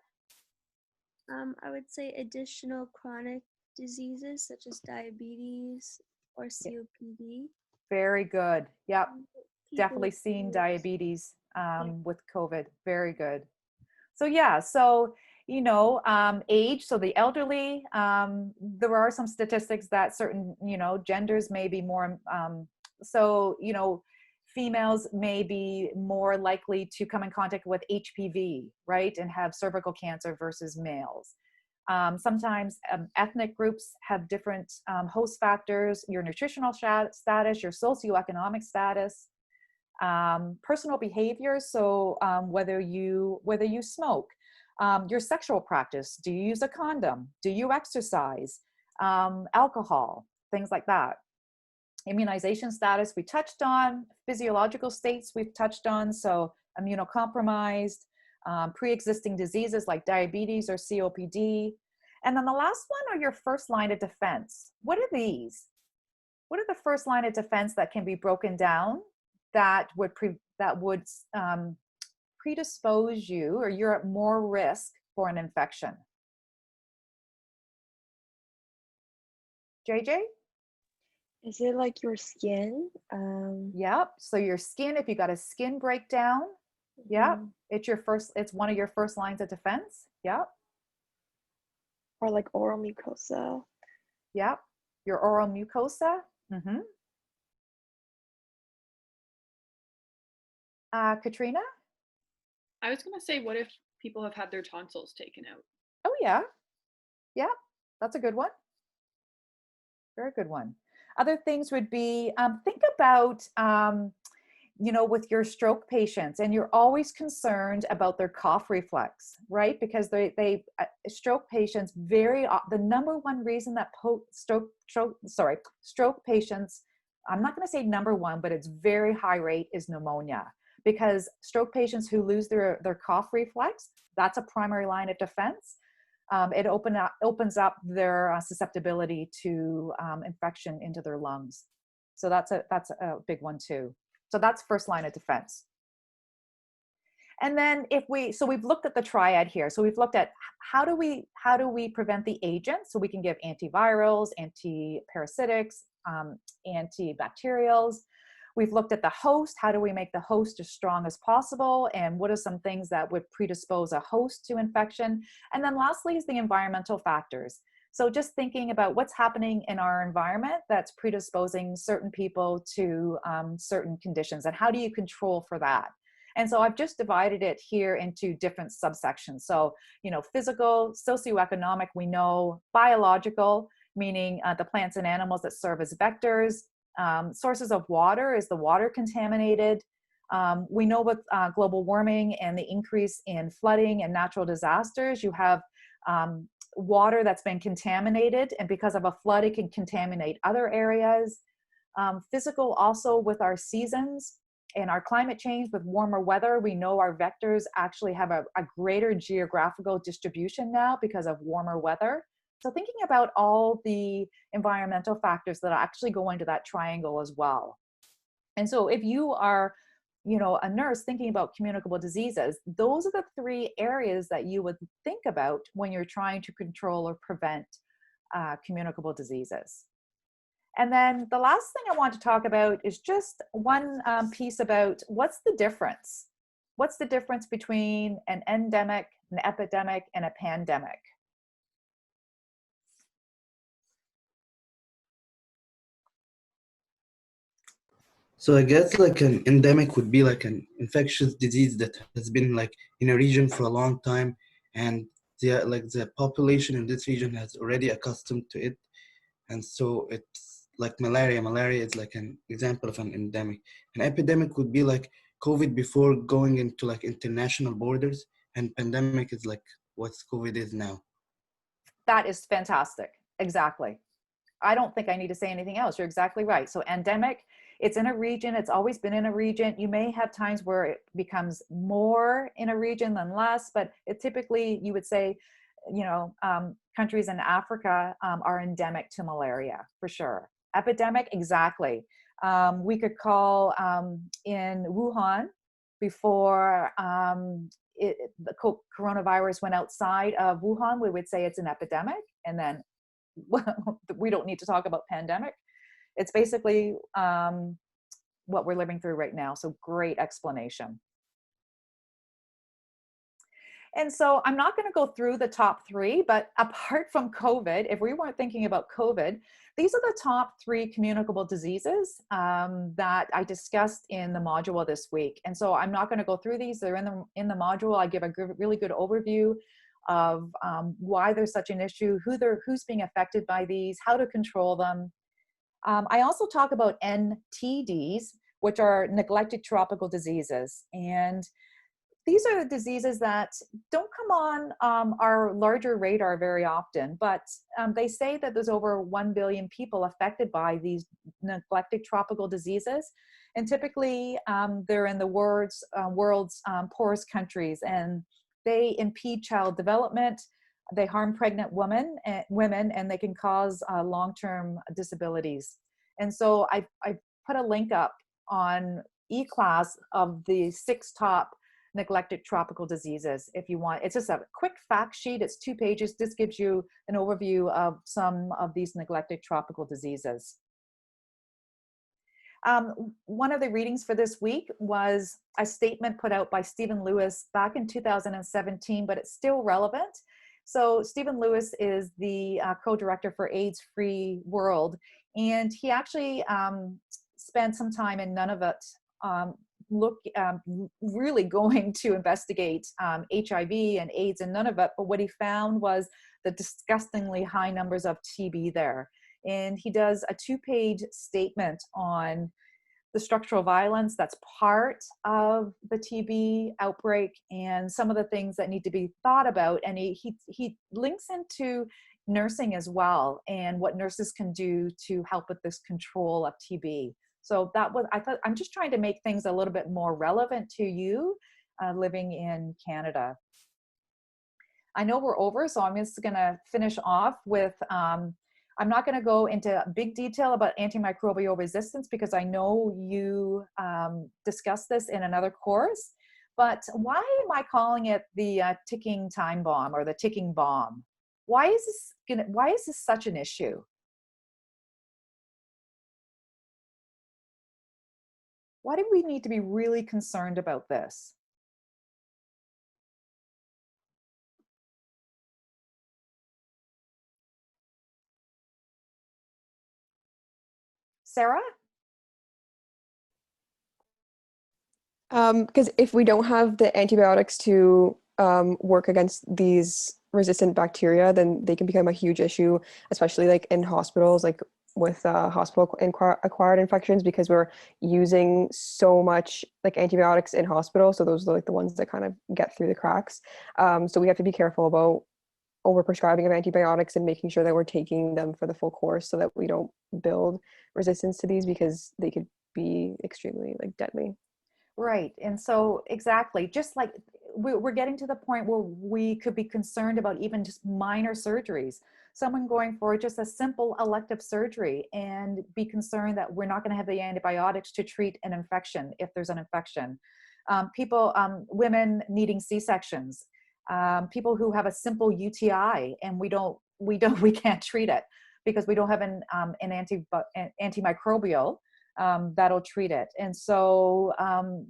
I would say additional chronic diseases such as diabetes or COPD. Very good. Yep. Definitely seeing with diabetes with COVID. Very good. So yeah, so age, so the elderly, there are some statistics that certain, genders may be more, females may be more likely to come in contact with HPV, right, and have cervical cancer versus males. Sometimes ethnic groups have different host factors, your nutritional status, your socioeconomic status, personal behavior, so whether you smoke, your sexual practice, do you use a condom, do you exercise, alcohol, things like that. Immunization status we touched on, physiological states we've touched on, so immunocompromised, pre-existing diseases like diabetes or COPD. And then the last one are your first line of defense. What are these? What are the first line of defense that can be broken down that would predispose you, or you're at more risk for an infection? JJ? Is it like your skin? Yep. So your skin, if you got a skin breakdown, yep, it's one of your first lines of defense. Yep. Or like oral mucosa. Yep. Your oral mucosa. Mm-hmm. Katrina? I was going to say, what if people have had their tonsils taken out? Oh, yeah. Yeah, that's a good one. Very good one. Other things would be, think about, you know, with your stroke patients, and you're always concerned about their cough reflex, right? Because stroke patients the number one reason that stroke patients, I'm not going to say number one, but it's very high rate, is pneumonia. Because stroke patients who lose their cough reflex, that's a primary line of defense. It opens up their susceptibility to infection into their lungs. So that's a big one too. So that's first line of defense. And then we've looked at the triad here. So we've looked at how do we prevent the agent? So we can give antivirals, antiparasitics, antibacterials. We've looked at the host. How do we make the host as strong as possible? And what are some things that would predispose a host to infection? And then lastly is the environmental factors. So just thinking about what's happening in our environment that's predisposing certain people to certain conditions, and how do you control for that? And so I've just divided it here into different subsections. So, you know, physical, socioeconomic, we know, biological, meaning the plants and animals that serve as vectors. Sources of water, is the water contaminated? We know with global warming and the increase in flooding and natural disasters, you have water that's been contaminated, and because of a flood, it can contaminate other areas. Physical also with our seasons and our climate change with warmer weather, we know our vectors actually have a greater geographical distribution now because of warmer weather. So thinking about all the environmental factors that actually go into that triangle as well. And so if you are, you know, a nurse thinking about communicable diseases, those are the three areas that you would think about when you're trying to control or prevent communicable diseases. And then the last thing I want to talk about is just one piece about what's the difference? What's the difference between an endemic, an epidemic, and a pandemic? So I guess like an endemic would be like an infectious disease that has been like in a region for a long time, and the population in this region has already accustomed to it, and so it's like malaria. Malaria is like an example of an endemic. An epidemic would be like COVID before going into like international borders, and pandemic is like what COVID is now. That is fantastic. Exactly. I don't think I need to say anything else. You're exactly right. So endemic, it's in a region. It's always been in a region. You may have times where it becomes more in a region than less, but it typically, you would say, you know, countries in Africa are endemic to malaria for sure. Epidemic, exactly. We could call in Wuhan before the coronavirus went outside of Wuhan, we would say it's an epidemic, and then we don't need to talk about pandemic. It's basically what we're living through right now. So great explanation. And so I'm not going to go through the top three, but apart from COVID, if we weren't thinking about COVID, these are the top three communicable diseases that I discussed in the module this week. And so I'm not going to go through these. They're in the module. I give a really good overview of why there's such an issue, who's being affected by these, how to control them. I also talk about NTDs, which are neglected tropical diseases. And these are the diseases that don't come on our larger radar very often, but they say that there's over 1 billion people affected by these neglected tropical diseases. And typically they're in the world's poorest countries, and they impede child development, they harm pregnant women, and they can cause long-term disabilities. And so I put a link up on eClass of the 6 top neglected tropical diseases if you want. It's just a quick fact sheet. It's 2 pages. This gives you an overview of some of these neglected tropical diseases. One of the readings for this week was a statement put out by Stephen Lewis back in 2017, but it's still relevant. So Stephen Lewis is the co-director for AIDS Free World, and he actually spent some time in Nunavut really going to investigate HIV and AIDS in Nunavut, but what he found was the disgustingly high numbers of TB there. and he does a 2-page statement on the structural violence that's part of the TB outbreak and some of the things that need to be thought about. And he links into nursing as well and what nurses can do to help with this control of TB. So that was, I thought, I'm just trying to make things a little bit more relevant to you living in Canada. I know we're over, so I'm just gonna finish off with, I'm not going to go into big detail about antimicrobial resistance because I know you discussed this in another course, but why am I calling it the ticking time bomb or the ticking bomb? Why is this such an issue? Why do we need to be really concerned about this? Sarah? Because if we don't have the antibiotics to work against these resistant bacteria, then they can become a huge issue, especially like in hospitals, like with hospital acquired infections, because we're using so much like antibiotics in hospital. So those are like the ones that kind of get through the cracks. So we have to be careful about overprescribing of antibiotics and making sure that we're taking them for the full course so that we don't build resistance to these, because they could be extremely like deadly. Right. And so exactly, just like we're getting to the point where we could be concerned about even just minor surgeries, someone going for just a simple elective surgery and be concerned that we're not going to have the antibiotics to treat an infection if there's an infection. Women needing C-sections, people who have a simple UTI and we can't treat it because we don't have an antimicrobial that'll treat it. And so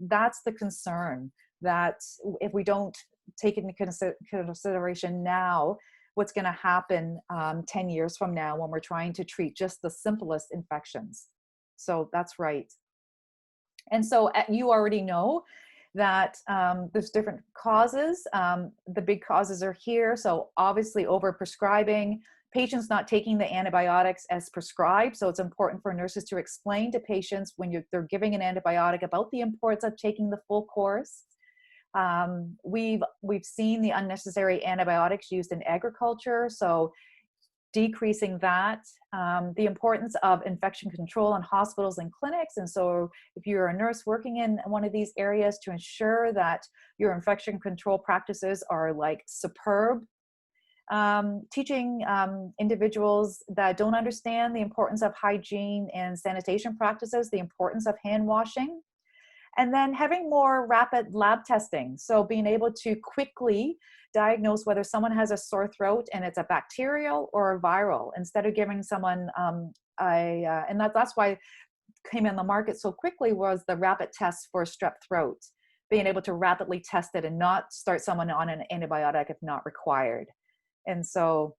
that's the concern, that if we don't take into consideration now, what's going to happen 10 years from now when we're trying to treat just the simplest infections. So that's right. And so you already know that there's different causes. The big causes are here. So obviously overprescribing, patients not taking the antibiotics as prescribed. So it's important for nurses to explain to patients when they're giving an antibiotic about the importance of taking the full course. We've seen the unnecessary antibiotics used in agriculture, so decreasing that. The importance of infection control in hospitals and clinics. And so if you're a nurse working in one of these areas, to ensure that your infection control practices are like superb. Teaching individuals that don't understand the importance of hygiene and sanitation practices, the importance of hand washing, and then having more rapid lab testing. So being able to quickly diagnose whether someone has a sore throat and it's a bacterial or a viral, instead of giving someone and that's why it came in the market so quickly, was the rapid test for strep throat, being able to rapidly test it and not start someone on an antibiotic if not required. And so,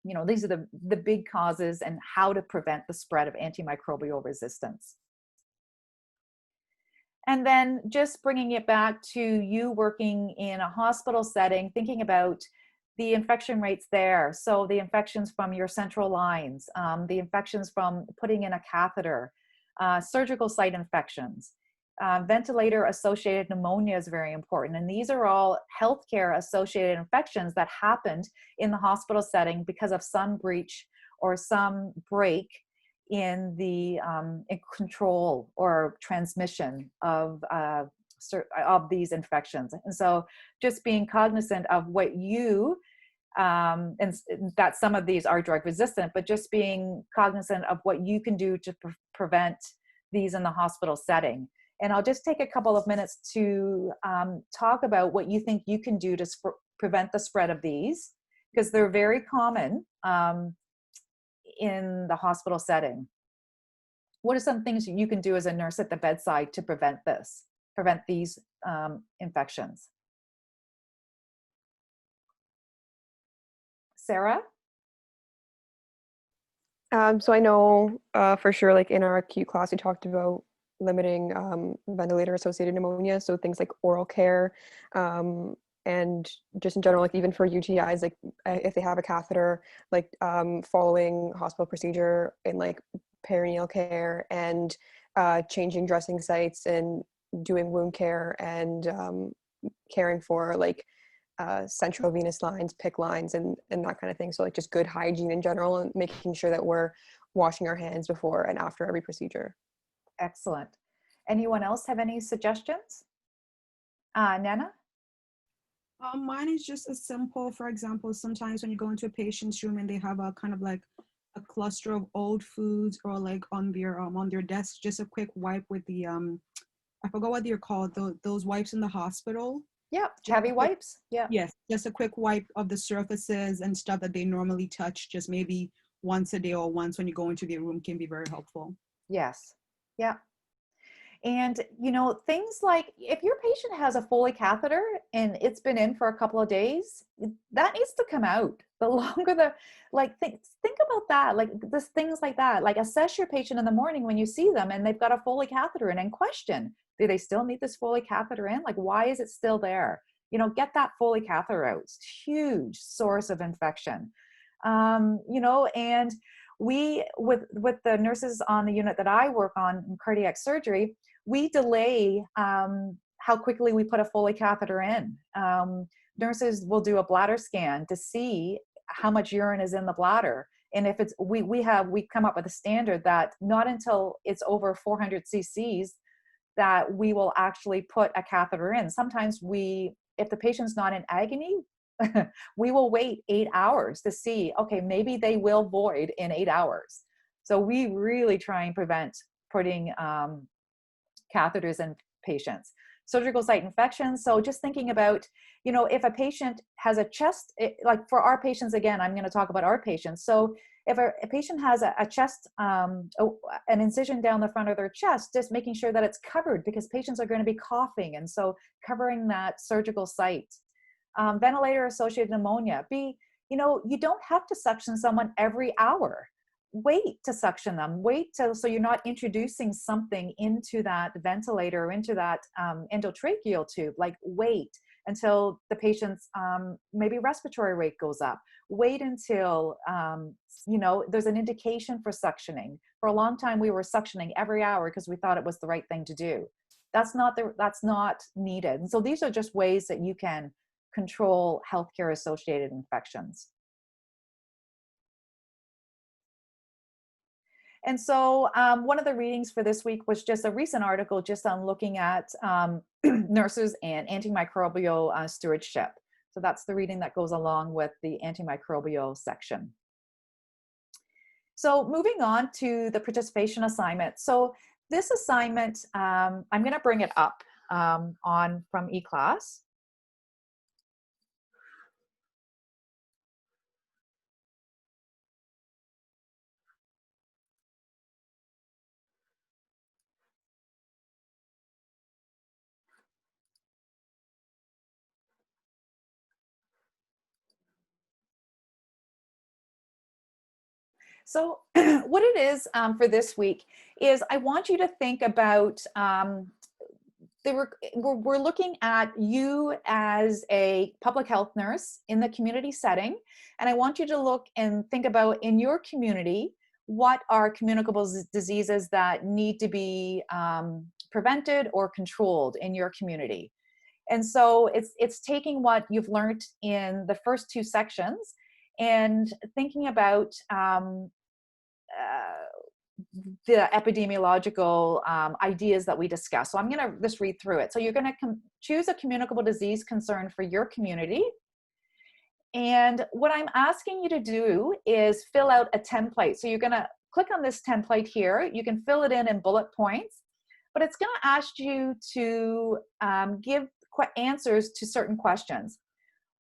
you know, these are the big causes and how to prevent the spread of antimicrobial resistance. And then just bringing it back to you working in a hospital setting, thinking about the infection rates there. So the infections from your central lines, the infections from putting in a catheter, surgical site infections. Ventilator-associated pneumonia is very important. And these are all healthcare-associated infections that happened in the hospital setting because of some breach or some break in the control or transmission of these infections. And so just being cognizant of what you, and that some of these are drug resistant, but just being cognizant of what you can do to prevent these in the hospital setting. And I'll just take a couple of minutes to talk about what you think you can do to prevent the spread of these, because they're very common in the hospital setting. What are some things you can do as a nurse at the bedside to prevent these infections? Sarah? So I know for sure, like in our acute class, we talked about limiting ventilator-associated pneumonia. So things like oral care, and just in general, like even for UTIs, like if they have a catheter, like following hospital procedure in like perineal care and changing dressing sites and doing wound care and caring for like central venous lines, PICC lines, and that kind of thing. So like just good hygiene in general and making sure that we're washing our hands before and after every procedure. Excellent. Anyone else have any suggestions? Nana? Mine is just as simple. For example, sometimes when you go into a patient's room and they have a kind of like a cluster of old foods or like on their desk, just a quick wipe with the I forgot what they're called, those wipes in the hospital. Yeah, heavy wipes. Yeah. Yes, just a quick wipe of the surfaces and stuff that they normally touch, just maybe once a day or once when you go into their room, can be very helpful. Yes. Yeah. And, you know, things like if your patient has a Foley catheter and it's been in for a couple of days, that needs to come out. The longer the, like, think about that, like this, things like that, like assess your patient in the morning when you see them and they've got a Foley catheter in and question, do they still need this Foley catheter in? Like, why is it still there? You know, get that Foley catheter out. It's a huge source of infection. You know, and we, with the nurses on the unit that I work on in cardiac surgery, we delay how quickly we put a Foley catheter in. Nurses will do a bladder scan to see how much urine is in the bladder. And if it's, we come up with a standard that not until it's over 400 cc's that we will actually put a catheter in. Sometimes if the patient's not in agony, we will wait 8 hours to see, okay, maybe they will void in 8 hours. So we really try and prevent putting catheters in patients. Surgical site infections. So just thinking about, you know, if a patient has a chest, like for our patients, again, I'm going to talk about our patients. So if a patient has a chest, an incision down the front of their chest, just making sure that it's covered because patients are going to be coughing. And so covering that surgical site. Ventilator associated pneumonia. You know, you don't have to suction someone every hour. Wait to suction them. So you're not introducing something into that ventilator or into that endotracheal tube. Like wait until the patient's maybe respiratory rate goes up. Wait until you know, there's an indication for suctioning. For a long time, we were suctioning every hour because we thought it was the right thing to do. That's not needed. And so these are just ways that you can control healthcare associated infections. And so one of the readings for this week was just a recent article just on looking at nurses and antimicrobial stewardship. So that's the reading that goes along with the antimicrobial section. So moving on to the participation assignment. So this assignment, I'm going to bring it up from eClass. So what it is for this week is I want you to think about, we're looking at you as a public health nurse in the community setting. And I want you to look and think about in your community, what are communicable diseases that need to be prevented or controlled in your community. And so it's taking what you've learned in the first two sections and thinking about the epidemiological ideas that we discussed. So I'm going to just read through it. So you're going to choose a communicable disease concern for your community. And what I'm asking you to do is fill out a template. So you're going to click on this template here. You can fill it in bullet points, but it's going to ask you to give answers to certain questions.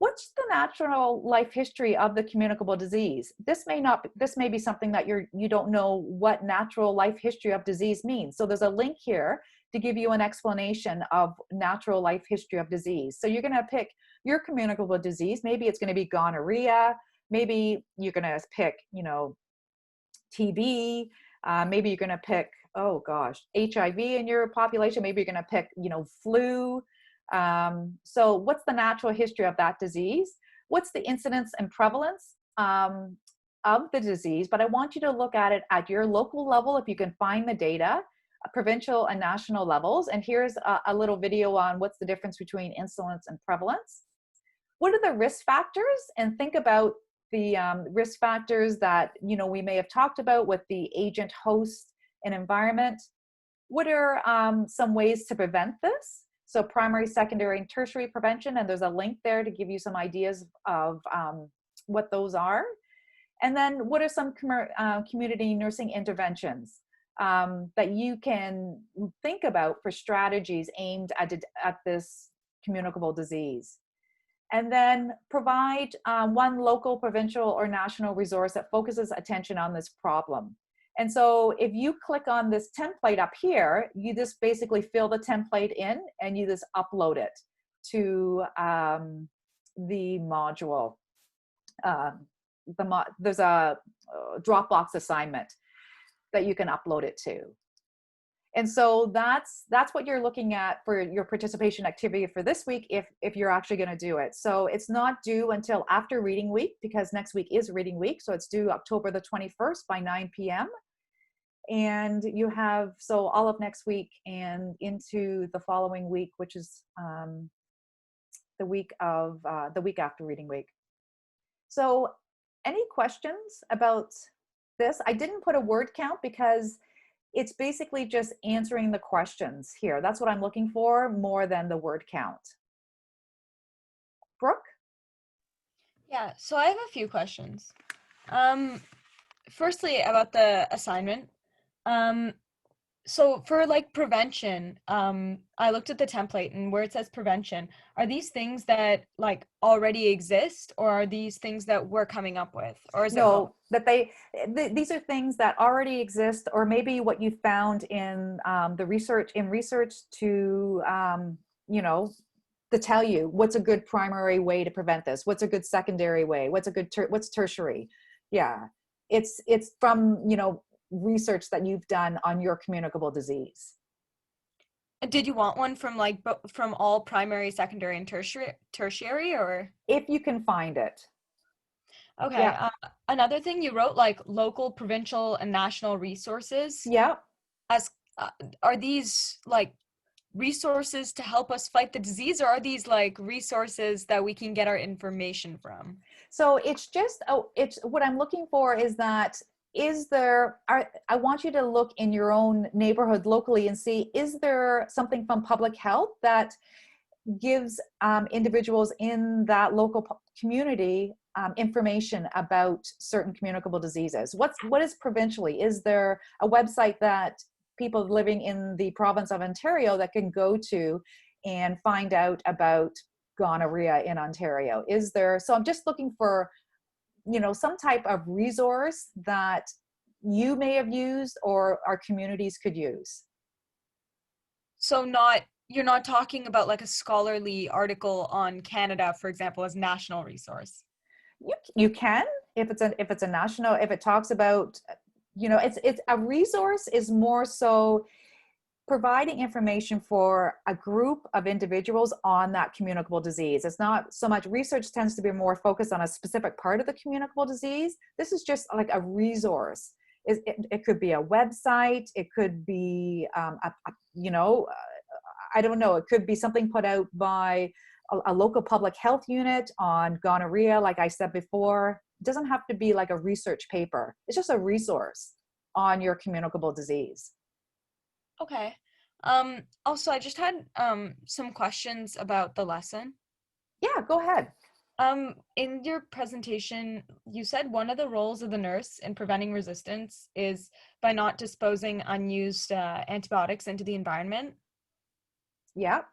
What's the natural life history of the communicable disease? This may be something that you don't know what natural life history of disease means. So there's a link here to give you an explanation of natural life history of disease. So you're going to pick your communicable disease. Maybe it's going to be gonorrhea. Maybe you're going to pick, you know, TB. Maybe you're going to pick, oh gosh, HIV in your population. Maybe you're going to pick, you know, flu. So what's the natural history of that disease? What's the incidence and prevalence of the disease? But I want you to look at it at your local level if you can find the data, provincial and national levels. And here's a little video on what's the difference between incidence and prevalence. What are the risk factors? And think about the risk factors that we may have talked about with the agent, host, and environment. What are some ways to prevent this? So primary, secondary, and tertiary prevention, and there's a link there to give you some ideas of what those are. And then what are some community nursing interventions that you can think about for strategies aimed at this communicable disease? And then provide one local, provincial, or national resource that focuses attention on this problem. And so if you click on this template up here, you just basically fill the template in and you just upload it to the module. There's a Dropbox assignment that you can upload it to. And so that's what you're looking at for your participation activity for this week if you're actually going to do it. So it's not due until after reading week, because next week is reading week. So it's due October the 21st by 9 p.m. And you have, so all of next week and into the following week, which is the week after reading week. So any questions about this? I didn't put a word count because it's basically just answering the questions here. That's what I'm looking for more than the word count. Brooke? Yeah, so I have a few questions. Firstly, about the assignment. So for like prevention, I looked at the template and where it says prevention, are these things that like already exist, or are these things that we're coming up with, or is No, that these are things that already exist, or maybe what you found in the research to to tell you what's a good primary way to prevent this, what's a good secondary way, what's a good what's tertiary. Yeah, it's from research that you've done on your communicable disease. Did you want one from like from all primary, secondary, and tertiary, or if you can find it? Okay. Yeah. Another thing you wrote, like local, provincial, and national resources. Yeah. As are these like resources to help us fight the disease, or are these like resources that we can get our information from? So it's just, it's what I'm looking for is that, I want you to look in your own neighborhood locally and see, is there something from public health that gives individuals in that local community information about certain communicable diseases? What is provincially? Is there a website that people living in the province of Ontario that can go to and find out about gonorrhea in Ontario? Is there, so I'm just looking for, some type of resource that you may have used or our communities could use. So you're not talking about like a scholarly article on Canada, for example, as national resource. You can, if it's a national, if it talks about, it's a resource is more so providing information for a group of individuals on that communicable disease. It's not so much, research tends to be more focused on a specific part of the communicable disease. This is just like a resource. It could be a website, it could be, I don't know, it could be something put out by a local public health unit on gonorrhea, like I said before. It doesn't have to be like a research paper. It's just a resource on your communicable disease. Okay. Also, I just had some questions about the lesson. Yeah, go ahead. In your presentation, you said one of the roles of the nurse in preventing resistance is by not disposing unused antibiotics into the environment. Yeah.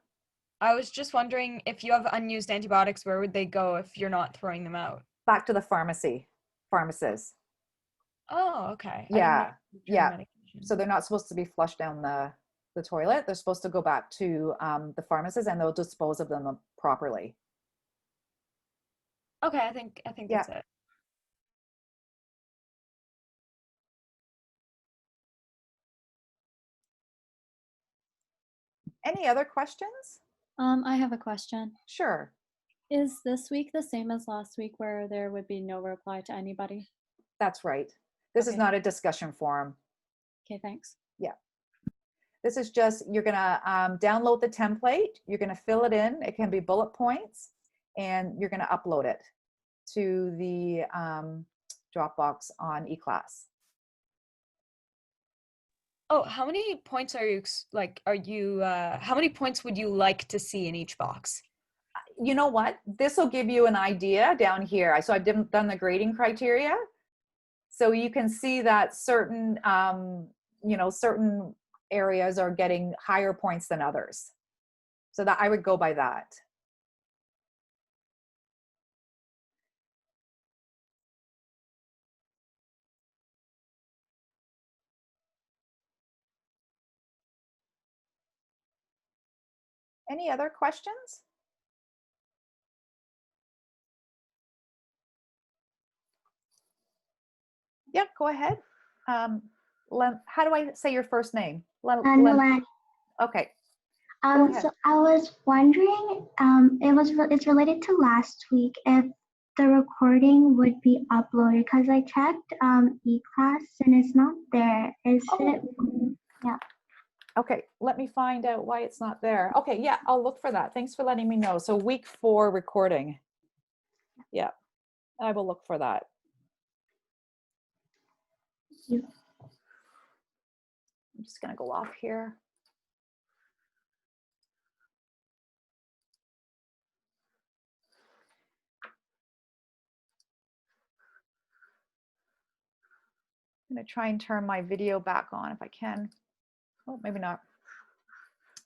I was just wondering, if you have unused antibiotics, where would they go if you're not throwing them out? Back to the pharmacies. Oh, okay. Yeah, yeah. So they're not supposed to be flushed down the toilet. They're supposed to go back to the pharmacist, and they'll dispose of them properly. Okay, I think that's it. Any other questions? I have a question. Sure. Is this week the same as last week where there would be no reply to anybody? That's right. This is Okay. not a discussion forum. Okay, thanks. Yeah. This is just, you're gonna download the template, you're gonna fill it in, it can be bullet points, and you're gonna upload it to the Dropbox on eClass. Oh, how many points are you how many points would you like to see in each box? You know what? This will give you an idea down here. So I've done the grading criteria. So you can see that certain, certain areas are getting higher points than others. So that I would go by that. Any other questions? Yeah, go ahead. How do I say your first name? Nalani. Okay. Go ahead. So I was wondering, it's related to last week, if the recording would be uploaded, because I checked eClass and it's not there. Is it? Yeah. Okay, let me find out why it's not there. Okay, yeah, I'll look for that. Thanks for letting me know. So week 4 recording. Yeah, I will look for that. Thank you. I'm just gonna go off here. I'm gonna try and turn my video back on if I can. Oh, maybe not.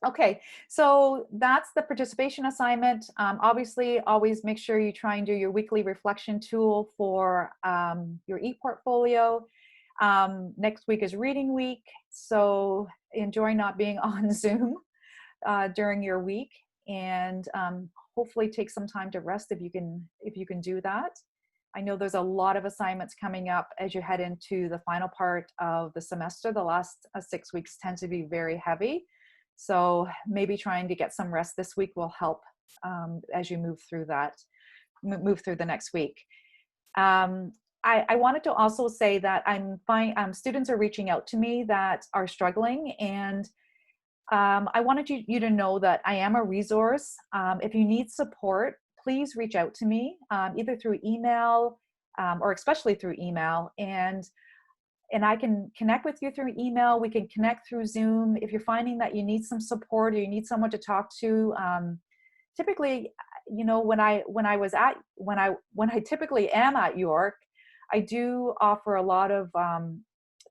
Okay, so that's the participation assignment. Obviously, always make sure you try and do your weekly reflection tool for your e-portfolio. Next week is reading week, so enjoy not being on Zoom during your week, and hopefully take some time to rest if you can do that. I know there's a lot of assignments coming up as you head into the final part of the semester. The last 6 weeks tend to be very heavy. So maybe trying to get some rest this week will help as you move through the next week. I wanted to also say that students are reaching out to me that are struggling, and I wanted you to know that I am a resource. If you need support, please reach out to me, either through email or especially through email, and I can connect with you through email. We can connect through Zoom. If you're finding that you need some support or you need someone to talk to, typically, when I typically am at York, I do offer a lot of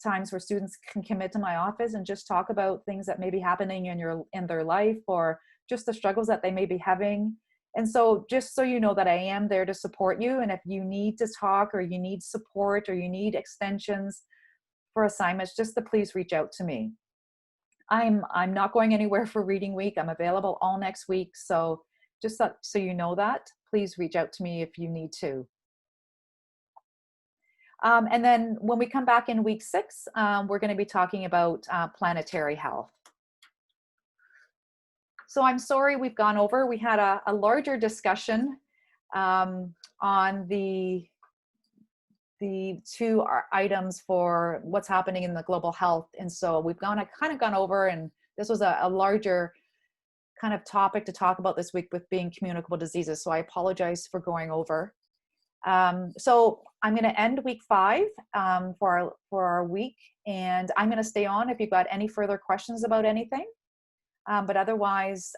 times where students can commit to my office and just talk about things that may be happening in their life, or just the struggles that they may be having. And so just so you know that I am there to support you, and if you need to talk or you need support or you need extensions for assignments, just to please reach out to me. I'm not going anywhere for reading week. I'm available all next week. So just so you know that, please reach out to me if you need to. And then when we come back in week 6, we're going to be talking about planetary health. So I'm sorry we've gone over. We had a larger discussion on the 2 items for what's happening in the global health. And so we've kind of gone over, and this was a larger kind of topic to talk about this week with being communicable diseases. So I apologize for going over. So I'm going to end week 5 for our week, and I'm going to stay on if you've got any further questions about anything. But otherwise,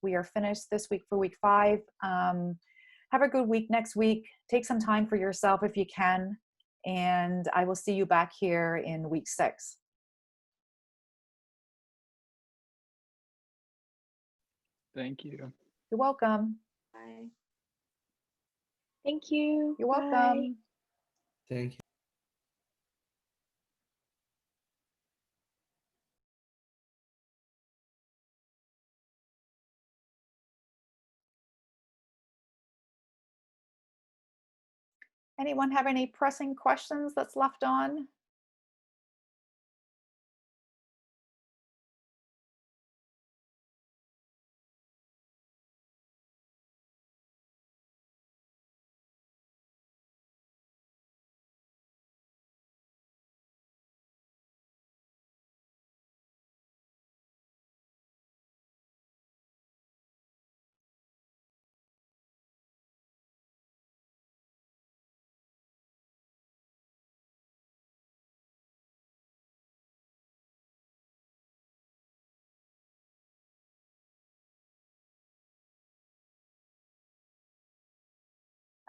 we are finished this week for week 5. Have a good week next week. Take some time for yourself if you can, and I will see you back here in week 6. Thank you. You're welcome. Bye. Thank you. You're welcome. Bye. Thank you. Anyone have any pressing questions that's left on?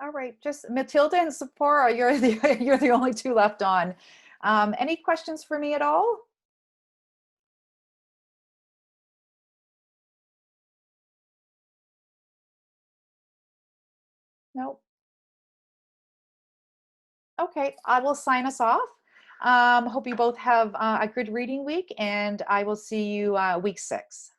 All right, just Matilda and Sephora, you're the only two left on. Any questions for me at all? Nope. Okay, I will sign us off. Hope you both have a good reading week, and I will see you week 6.